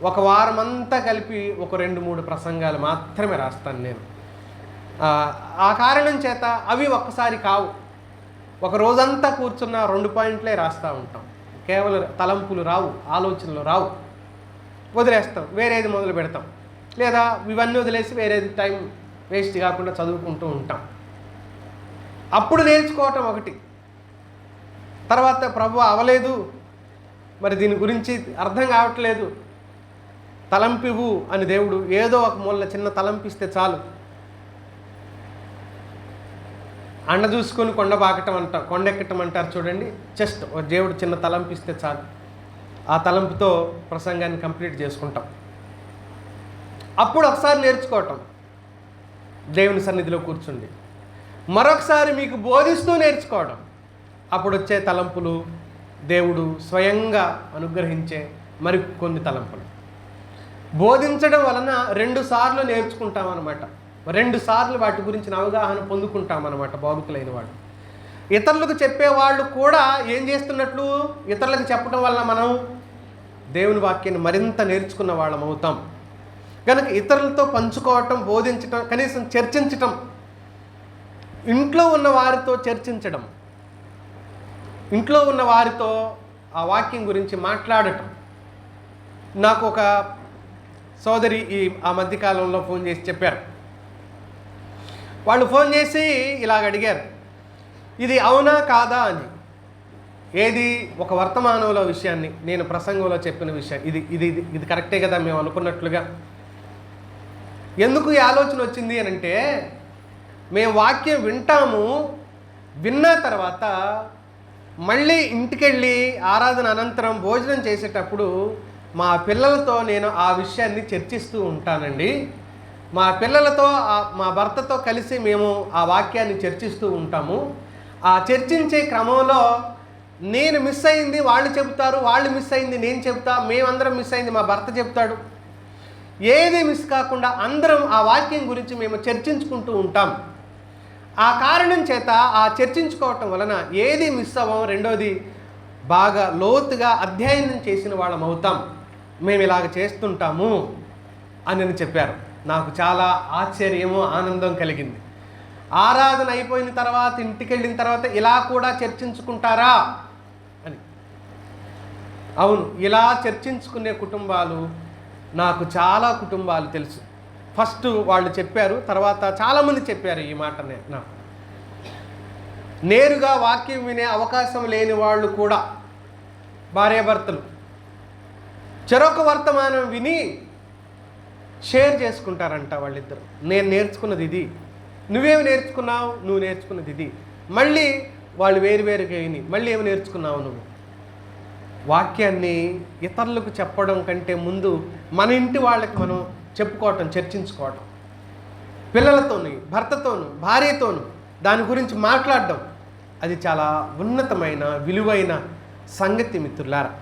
ఒక వారం అంతా కలిపి ఒక 2-3 ప్రసంగాలు మాత్రమే రాస్తాను నేను. ఆ కారణం చేత అవి ఒక్కసారి కావు. ఒక రోజంతా కూర్చున్న 2 పాయింట్లే రాస్తూ ఉంటాం. కేవలం తలంపులు రావు, ఆలోచనలు రావు, వదిలేస్తాం, వేరేది మొదలు పెడతాం. లేదా ఇవన్నీ వదిలేసి వేరేది టైం వేస్ట్ కాకుండా చదువుకుంటూ ఉంటాం. అప్పుడు నేర్చుకోవటం ఒకటి. తర్వాత ప్రభు అవలేదు, మరి దీని గురించి అర్థం కావట్లేదు, తలంపివు అని దేవుడు ఏదో ఒక మూల చిన్న తలంపిస్తే చాలు. అండ చూసుకొని కొండెక్కటం అంటారు చూడండి. జస్ట్ దేవుడు చిన్న తలంపిస్తే చాలు, ఆ తలంపుతో ప్రసంగాన్ని కంప్లీట్ చేసుకుంటాం. అప్పుడు ఒకసారి నేర్చుకోవటం, దేవుని సన్నిధిలో కూర్చుండి. మరొకసారి మీకు బోధిస్తూ నేర్చుకోవడం. అప్పుడు వచ్చే తలంపులు దేవుడు స్వయంగా అనుగ్రహించే మరికొన్ని తలంపులు. బోధించడం వలన 2 సార్లు నేర్చుకుంటామన్నమాట. 2 సార్లు వాటి గురించిన అవగాహన పొందుకుంటామన్నమాట బోధకులైన వాళ్ళు. ఇతరులకు చెప్పేవాళ్ళు కూడా ఏం చేస్తున్నట్లు, ఇతరులకు చెప్పడం వల్ల మనం దేవుని వాక్యాన్ని మరింత నేర్చుకున్న వాళ్ళం అవుతాం. కనుక ఇతరులతో పంచుకోవటం, బోధించటం, కనీసం చర్చించటం, ఇంట్లో ఉన్న వారితో చర్చించడం, ఇంట్లో ఉన్న వారితో ఆ వాక్యం గురించి మాట్లాడటం. నాకు ఒక సోదరి ఆ మధ్యకాలంలో ఫోన్ చేసి చెప్పారు. వాళ్ళు ఫోన్ చేసి ఇలాగ అడిగారు, ఇది అవునా కాదా అని. ఏది? ఒక వర్తమానంలో విషయాన్ని, నేను ప్రసంగంలో చెప్పిన విషయం, ఇది కరెక్టే కదా మేము అనుకున్నట్లుగా. ఎందుకు ఈ ఆలోచన వచ్చింది అని అంటే, మేము వాక్యం వింటాము, విన్న తర్వాత మళ్ళీ ఇంటికెళ్ళి ఆరాధన అనంతరం భోజనం చేసేటప్పుడు మా పిల్లలతో నేను ఆ విషయాన్ని చర్చిస్తూ ఉంటానండి. మా పిల్లలతో మా భర్తతో కలిసి మేము ఆ వాక్యాన్ని చర్చిస్తూ ఉంటాము. ఆ చర్చించే క్రమంలో నేను మిస్ అయింది వాళ్ళు చెబుతారు, వాళ్ళు మిస్ అయింది నేను చెబుతా, మేమందరం మిస్ అయింది మా భర్త చెప్తాడు. ఏది మిస్ కాకుండా అందరం ఆ వాక్యం గురించి మేము చర్చించుకుంటూ ఉంటాం. ఆ కారణం చేత ఆ చర్చించుకోవటం వలన ఏది మిస్ అవ్వం, రెండోది బాగా లోతుగా అధ్యయనం చేసిన వాళ్ళం అవుతాం. మేము ఇలాగ చేస్తుంటాము అని చెప్పారు. నాకు చాలా ఆశ్చర్యము, ఆనందం కలిగింది. ఆరాధన అయిపోయిన తర్వాత, ఇంటికి వెళ్ళిన తర్వాత ఇలా కూడా చర్చించుకుంటారా అని. అవును, ఇలా చర్చించుకునే కుటుంబాలు నాకు చాలా కుటుంబాలు తెలుసు. ఫస్ట్ వాళ్ళు చెప్పారు, తర్వాత చాలామంది చెప్పారు ఈ మాటనే. నాకు నేరుగా వాక్యం వినే అవకాశం లేని వాళ్ళు కూడా, భార్యాభర్తలు చెరొక వర్తమానం విని షేర్ చేసుకుంటారంట వాళ్ళిద్దరు. నేను నేర్చుకున్నది ఇది, నువ్వేమి నేర్చుకున్నావు, నువ్వు నేర్చుకున్నది ఇది. మళ్ళీ వాళ్ళు వేరువేరుగా విని మళ్ళీ ఏమి నేర్చుకున్నావు నువ్వు. వాక్యాన్ని ఇతరులకు చెప్పడం కంటే ముందు మన ఇంటి వాళ్ళకి మనం చెప్పుకోవటం, చర్చించుకోవటం, పిల్లలతోని, భర్తతోను, భార్యతోను దాని గురించి మాట్లాడడం, అది చాలా ఉన్నతమైన విలువైన సంగతి మిత్రులారా.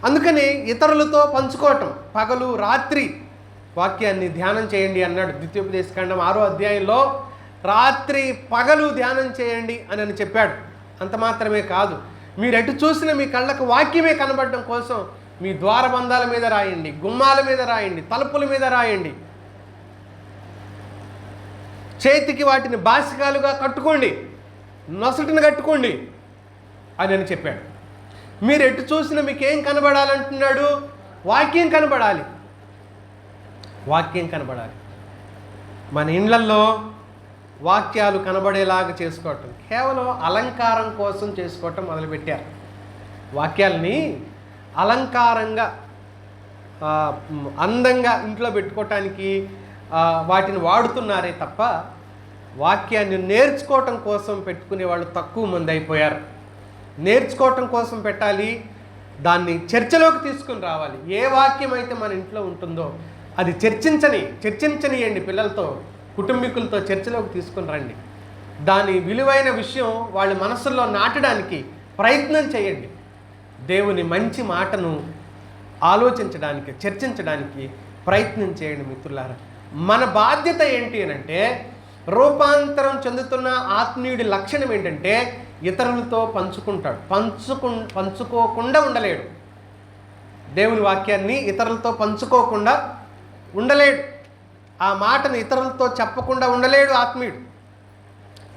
అందుకని ఇతరులతో పంచుకోవటం, పగలు రాత్రి వాక్యాన్ని ధ్యానం చేయండి అన్నాడు ద్వితీయోపదేశకాండం 6వ అధ్యాయంలో. రాత్రి పగలు ధ్యానం చేయండి అని చెప్పాడు. అంత మాత్రమే కాదు, మీరు ఎటు చూసిన మీ కళ్ళకు వాక్యమే కనబడడం కోసం మీ ద్వారబంధాల మీద రాయండి, గుమ్మాల మీద రాయండి, తలుపుల మీద రాయండి, చేతికి వాటిని బాసికాలుగా కట్టుకోండి, నొసటిని కట్టుకోండి అని చెప్పాడు. మీరు ఎటు చూసినా మీకేం కనబడాలంటున్నాడు? వాక్యం కనబడాలి. వాక్యం కనబడాలి. మన ఇండ్లల్లో వాక్యాలు కనబడేలాగా చేసుకోవటం కేవలం అలంకారం కోసం చేసుకోవటం మొదలుపెట్టారు. వాక్యాలని అలంకారంగా అందంగా ఇంట్లో పెట్టుకోవటానికి వాటిని వాడుతున్నారే తప్ప వాక్యాన్ని నేర్చుకోవటం కోసం పెట్టుకునే వాళ్ళు తక్కువ మంది అయిపోయారు. నేర్చుకోవటం కోసం పెట్టాలి, దాన్ని చర్చలోకి తీసుకుని రావాలి. ఏ వాక్యం అయితే మన ఇంట్లో ఉంటుందో అది చర్చించనియండి. పిల్లలతో, కుటుంబీకులతో చర్చలోకి తీసుకుని రండి. దాని విలువైన విషయం వాళ్ళ మనసుల్లో నాటడానికి ప్రయత్నం చేయండి. దేవుని మంచి మాటను ఆలోచించడానికి, చర్చించడానికి ప్రయత్నం చేయండి మిత్రులారా. మన బాధ్యత ఏంటి అంటే, రూపాంతరం చెందుతున్న ఆత్మీయుడి లక్షణం ఏంటంటే ఇతరులతో పంచుకుంటాడు. పంచుకోకుండా ఉండలేడు. దేవుని వాక్యాన్ని ఇతరులతో పంచుకోకుండా ఉండలేడు. ఆ మాటను ఇతరులతో చెప్పకుండా ఉండలేడు ఆత్మీయుడు.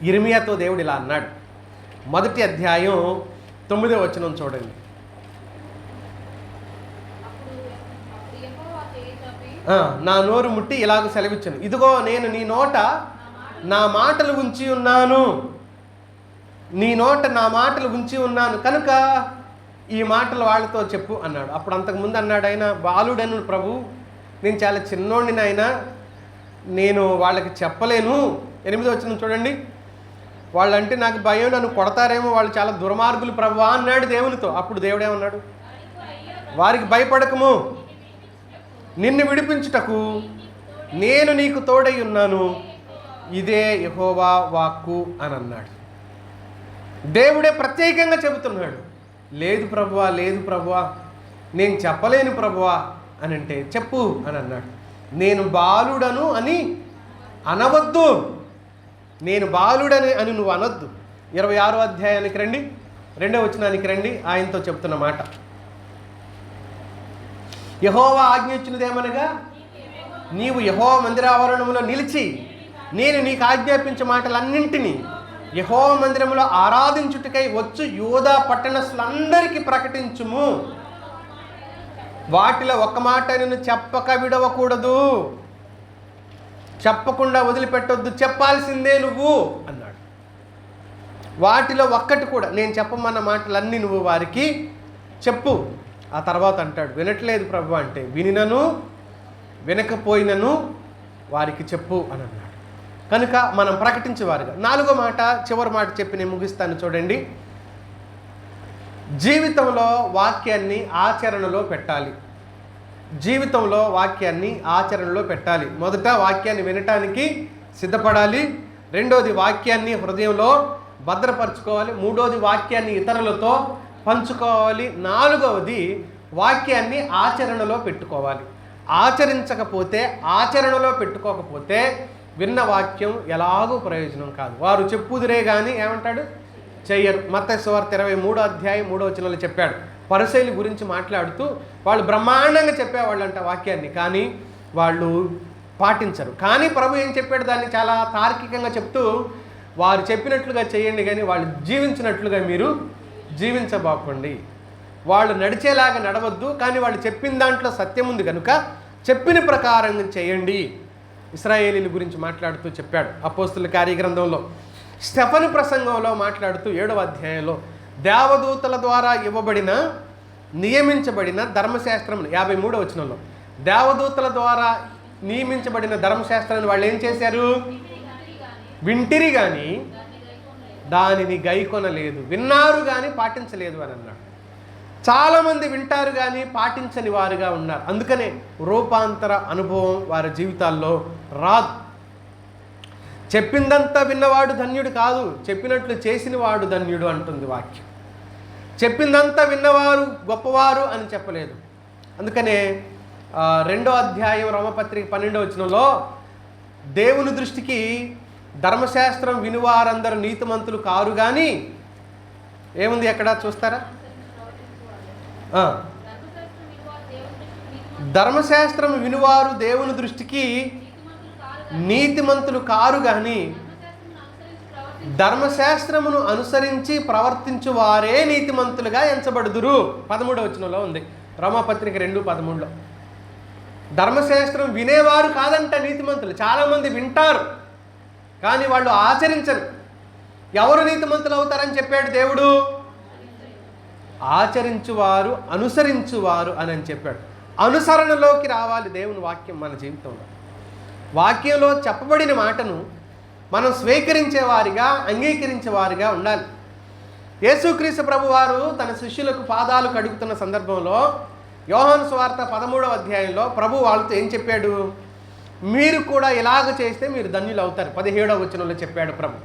ఇర్మియాతో దేవుడు ఇలా అన్నాడు. 1వ అధ్యాయం 9వ వచనం చూడండి. నా నోరు ముట్టి ఇలాగ సెలవిచ్చాను, ఇదిగో నేను నీ నోట నా మాటలు ఉంచి ఉన్నాను, నీ నోట నా మాటలు ఉంచి ఉన్నాను కనుక ఈ మాటలు వాళ్ళతో చెప్పు అన్నాడు. అప్పుడు అంతకుముందు అన్నాడు ఆయన, బాలుడను ప్రభు, నేను చాలా చిన్నోడిని ఆయన, నేను వాళ్ళకి చెప్పలేను. 8వ వచనం చూడండి. వాళ్ళంటే నాకు భయం, నన్ను కొడతారేమో, వాళ్ళు చాలా దుర్మార్గులు ప్రభువా అన్నాడు దేవునితో. అప్పుడు దేవుడు ఏమన్నాడు? వారికి భయపడకము, నిన్ను విడిపించుటకు నేను నీకు తోడై ఉన్నాను, ఇదే యెహోవా వాక్కు అని అన్నాడు. దేవుడే ప్రత్యేకంగా చెబుతున్నాడు. లేదు ప్రభువా, లేదు ప్రభువా, నేను చెప్పలేను ప్రభువా అని అంటే చెప్పు అని అన్నాడు. నేను బాలుడను అని అనవద్దు, నేను బాలుడని అని నువ్వు అనొద్దు. 26వ అధ్యాయానికి రండి, 2వ వచనానికి రండి. ఆయనతో చెప్తున్న మాట, యెహోవా ఆజ్ఞ ఇచ్చినదేమనగా, నీవు యెహోవా మందిరావరణంలో నిలిచి నేను నీకు ఆజ్ఞాపించే మాటలన్నింటినీ యెహోవా మందిరంలో ఆరాధించుటకై వచ్చు యూదా పట్టణస్థులందరికీ ప్రకటించుము. వాటిలో ఒక మాట నేను చెప్పక విడవకూడదు, చెప్పకుండా వదిలిపెట్టొద్దు, చెప్పాల్సిందే నువ్వు అన్నాడు. వాటిలో ఒక్కటి కూడా, నేను చెప్పమన్న మాటలన్నీ నువ్వు వారికి చెప్పు. ఆ తర్వాత అంటాడు, వినట్లేదు ప్రభు అంటే, వినినను వినకపోయినను వారికి చెప్పు అని అన్నాడు. కనుక మనం ప్రకటించేవారుగా. 4వ మాట, చివరి మాట చెప్పి నేను ముగిస్తాను చూడండి. జీవితంలో వాక్యాన్ని ఆచరణలో పెట్టాలి. జీవితంలో వాక్యాన్ని ఆచరణలో పెట్టాలి. మొదట వాక్యాన్ని వినటానికి సిద్ధపడాలి. 2వది వాక్యాన్ని హృదయంలో భద్రపరచుకోవాలి. 3వది వాక్యాన్ని ఇతరులతో పంచుకోవాలి. 4వది వాక్యాన్ని ఆచరణలో పెట్టుకోవాలి. ఆచరించకపోతే, ఆచరణలో పెట్టుకోకపోతే విన్న వాక్యం ఎలాగూ ప్రయోజనం కాదు. వారు చెప్పుదురే కానీ ఏమంటాడు, చెయ్యరు. మత్తయి సువార్త 23వ అధ్యాయం 3వ వచనంలో చెప్పాడు. పరిసయ్యుల గురించి మాట్లాడుతూ వాళ్ళు బ్రహ్మాండంగా చెప్పేవాళ్ళంట వాక్యాన్ని, కానీ వాళ్ళు పాటించరు. కానీ ప్రభు ఏం చెప్పాడు, దాన్ని చాలా తార్కికంగా చెప్తూ, వారు చెప్పినట్లుగా చేయండి కానీ వాళ్ళు జీవించినట్లుగా మీరు జీవించబాకండి. వాళ్ళు నడిచేలాగా నడవద్దు, కానీ వాళ్ళు చెప్పిన దాంట్లో సత్యం ఉంది కనుక చెప్పిన ప్రకారం చేయండి. ఇశ్రాయేలీల గురించి మాట్లాడుతూ చెప్పాడు అపోస్తుల కార్యగ్రంథంలో. స్టెఫను ప్రసంగంలో మాట్లాడుతూ 7వ అధ్యాయంలో దేవదూతల ద్వారా ఇవ్వబడిన, నియమించబడిన ధర్మశాస్త్రం 53వ వచనంలో దేవదూతల ద్వారా నియమించబడిన ధర్మశాస్త్రాన్ని వాళ్ళు ఏం చేశారు? వింటిరి కానీ దానిని గైకొనలేదు, విన్నారు కానీ పాటించలేదు అని అన్నాడు. చాలామంది వింటారు కానీ పాటించని వారుగా ఉన్నారు. అందుకనే రూపాంతర అనుభవం వారి జీవితాల్లో రాదు. చెప్పిందంతా విన్నవాడు ధన్యుడు కాదు, చెప్పినట్లు చేసిన వాడు ధన్యుడు అంటుంది వాక్యం. చెప్పిందంతా విన్నవారు గొప్పవారు అని చెప్పలేదు. అందుకనే 2వ అధ్యాయం రోమపత్రిక 12వ వచనంలో దేవుని దృష్టికి ధర్మశాస్త్రం వినువారందరూ నీతిమంతులు కారు కానీ ఏముంది ఎక్కడ చూస్తారా? ధర్మశాస్త్రం వినువారు దేవుని దృష్టికి నీతిమంతులు కారు కానీ ధర్మశాస్త్రమును అనుసరించి ప్రవర్తించు వారే నీతిమంతులుగా ఎంచబడుదురు. 13వ వచనంలో ఉంది, రోమాపత్రిక 2:13. ధర్మశాస్త్రం వినేవారు కాదంట నీతిమంతులు. చాలామంది వింటారు కానీ వాళ్ళు ఆచరించరు. ఎవరు నీతిమంతులు అవుతారని చెప్పాడు దేవుడు? ఆచరించువారు, అనుసరించువారు అని చెప్పాడు. అనుసరణలోకి రావాలి దేవుని వాక్యం మన జీవితంలో. వాక్యంలో చెప్పబడిన మాటను మనం స్వీకరించే వారిగా, అంగీకరించే వారిగా ఉండాలి. యేసుక్రీస్తు ప్రభువారు తన శిష్యులకు పాదాలు కడుగుతున్న సందర్భంలో యోహాను సువార్త 13వ అధ్యాయంలో ప్రభు వాళ్ళతో ఏం చెప్పాడు? మీరు కూడా ఇలాగ చేస్తే మీరు ధన్యులు అవుతారు. 17వ వచనంలో చెప్పాడు ప్రభు.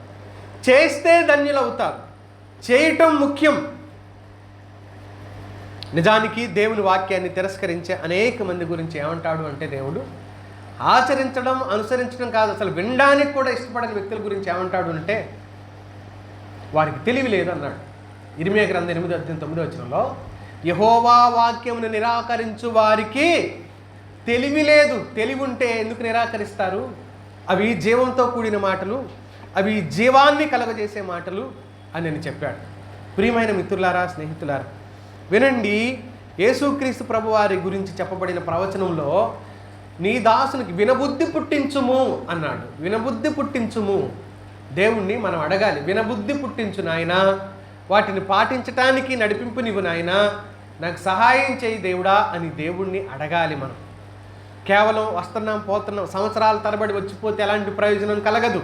చేస్తే ధన్యులు అవుతారు, చేయటం ముఖ్యం. నిజానికి దేవుని వాక్యాన్ని తిరస్కరించే అనేక మంది గురించి ఏమంటాడు అంటే దేవుడు, ఆచరించడం, అనుసరించడం కాదు, అసలు వినడానికి కూడా ఇష్టపడని వ్యక్తుల గురించి ఏమంటాడు అంటే వారికి తెలివి లేదు అన్నాడు. ఇర్మియా గ్రంథం 8:9 వచనంలో, యెహోవా వాక్యమును నిరాకరించు వారికి తెలివి లేదు. తెలివి ఉంటే ఎందుకు నిరాకరిస్తారు? అవి జీవంతో కూడిన మాటలు, అవి జీవాన్ని కలగజేసే మాటలు అని నేను చెప్పాడు. ప్రియమైన మిత్రులారా, స్నేహితులారా, వినండి. యేసుక్రీస్తు ప్రభువారి గురించి చెప్పబడిన ప్రవచనంలో నీ దాసునికి వినబుద్ధి పుట్టించుము అన్నాడు. వినబుద్ధి పుట్టించుము. దేవుణ్ణి మనం అడగాలి, వినబుద్ధి పుట్టించు నాయనా, వాటిని పాటించటానికి నడిపింపు నీవు నాయనా, నాకు సహాయం చేయి దేవుడా అని దేవుణ్ణి అడగాలి. మనం కేవలం వస్తున్నాం పోతున్నాం, సంవత్సరాల తరబడి వచ్చిపోతే ఎలాంటి ప్రయోజనం కలగదు.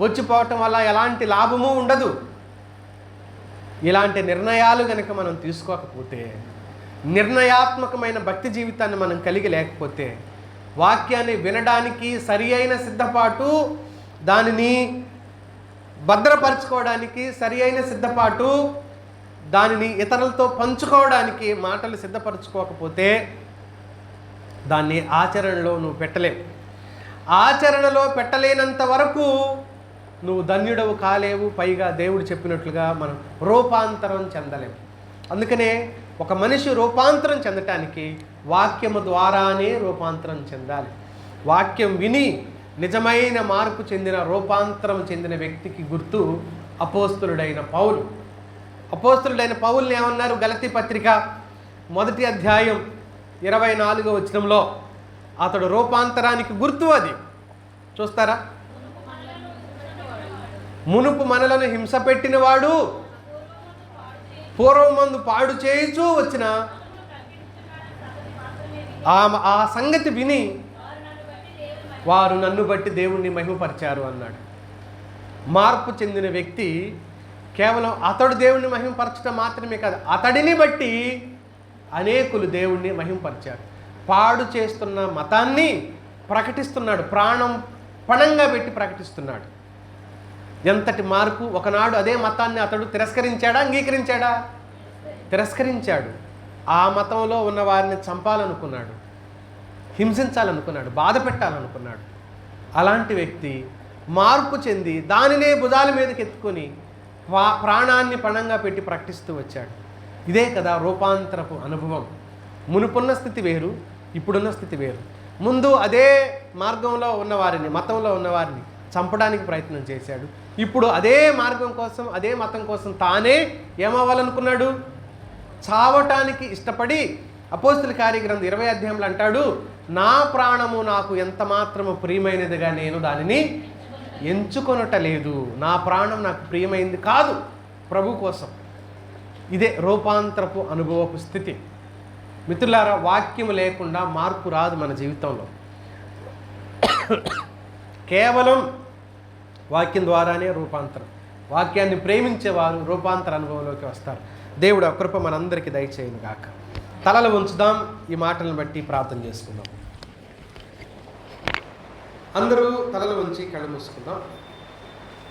వచ్చిపోవటం వల్ల ఎలాంటి లాభము ఉండదు. ఇలాంటి నిర్ణయాలు కనుక మనం తీసుకోకపోతే, నిర్ణయాత్మకమైన భక్తి జీవితాన్ని మనం కలిగి లేకపోతే, వాక్యాన్ని వినడానికి సరి అయిన సిద్ధపాటు, దానిని భద్రపరచుకోవడానికి సరి అయిన సిద్ధపాటు, దానిని ఇతరులతో పంచుకోవడానికి మాటలు సిద్ధపరచుకోకపోతే దాన్ని ఆచరణలో నువ్వు పెట్టలేవు. ఆచరణలో పెట్టలేనంత వరకు నువ్వు ధన్యుడవు కాలేవు. పైగా దేవుడు చెప్పినట్లుగా మనం రూపాంతరం చెందలేము. అందుకనే ఒక మనిషి రూపాంతరం చెందటానికి వాక్యము ద్వారానే రూపాంతరం చెందాలి. వాక్యం విని నిజమైన మార్పు చెందిన, రూపాంతరం చెందిన వ్యక్తికి గుర్తు అపోస్తలుడైన పౌలు. అపోస్తలుడైన పౌలుని ఏమన్నారు? గలతీ పత్రిక 1వ అధ్యాయం 24వ వచనంలో అతడు రూపాంతరానికి గుర్తు. అది చూస్తారా? మునుపు మనలను హింస పెట్టినవాడు పూర్వమందు పాడు చేయుచూ వచ్చిన ఆ సంగతి విని వారు నన్ను బట్టి దేవుణ్ణి మహిమపరిచారు అన్నాడు. మార్పు చెందిన వ్యక్తి కేవలం అతడు దేవుణ్ణి మహిమపరచడం మాత్రమే కాదు, అతడిని బట్టి అనేకులు దేవుణ్ణి మహిమపరిచారు. పాడు చేస్తున్న మతాన్ని ప్రకటిస్తున్నాడు, ప్రాణం పణంగా పెట్టి ప్రకటిస్తున్నాడు. ఎంతటి మార్పు! ఒకనాడు అదే మతాన్ని అతడు తిరస్కరించాడా, అంగీకరించాడా? తిరస్కరించాడు. ఆ మతంలో ఉన్న వారిని చంపాలనుకున్నాడు, హింసించాలనుకున్నాడు, బాధ పెట్టాలనుకున్నాడు. అలాంటి వ్యక్తి మార్పు చెంది దానినే భుజాల మీదకి ఎత్తుకొని ప్రాణాన్ని పణంగా పెట్టి ప్రకటిస్తూ వచ్చాడు. ఇదే కదా రూపాంతరపు అనుభవం. మునుపున్న స్థితి వేరు, ఇప్పుడున్న స్థితి వేరు. ముందు అదే మార్గంలో ఉన్నవారిని, మతంలో ఉన్నవారిని చంపడానికి ప్రయత్నం చేశాడు. ఇప్పుడు అదే మార్గం కోసం, అదే మతం కోసం తానే ఏమవ్వాలనుకున్నాడు? చావటానికి ఇష్టపడి అపోస్తలుల కార్యగ్రంథం 20వ అధ్యాయంలో అంటాడు, నా ప్రాణము నాకు ఎంత మాత్రము ప్రియమైనదిగా నేను దానిని ఎంచుకొనటలేదు. నా ప్రాణం నాకు ప్రియమైంది కాదు, ప్రభు కోసం. ఇదే రూపాంతరపు అనుభవపు స్థితి. మిత్రులారా, వాక్యము లేకుండా మార్పు రాదు మన జీవితంలో. కేవలం వాక్యం ద్వారానే రూపాంతరం. వాక్యాన్ని ప్రేమించేవారు రూపాంతర అనుభవంలోకి వస్తారు. దేవుడు ఆ కృప మనందరికీ దయచేయును గాక. తలలు ఉంచుదాం, ఈ మాటలను బట్టి ప్రార్థన చేసుకుందాం. అందరూ తలలు ఉంచి కళ్ళు మూసుకుందాం.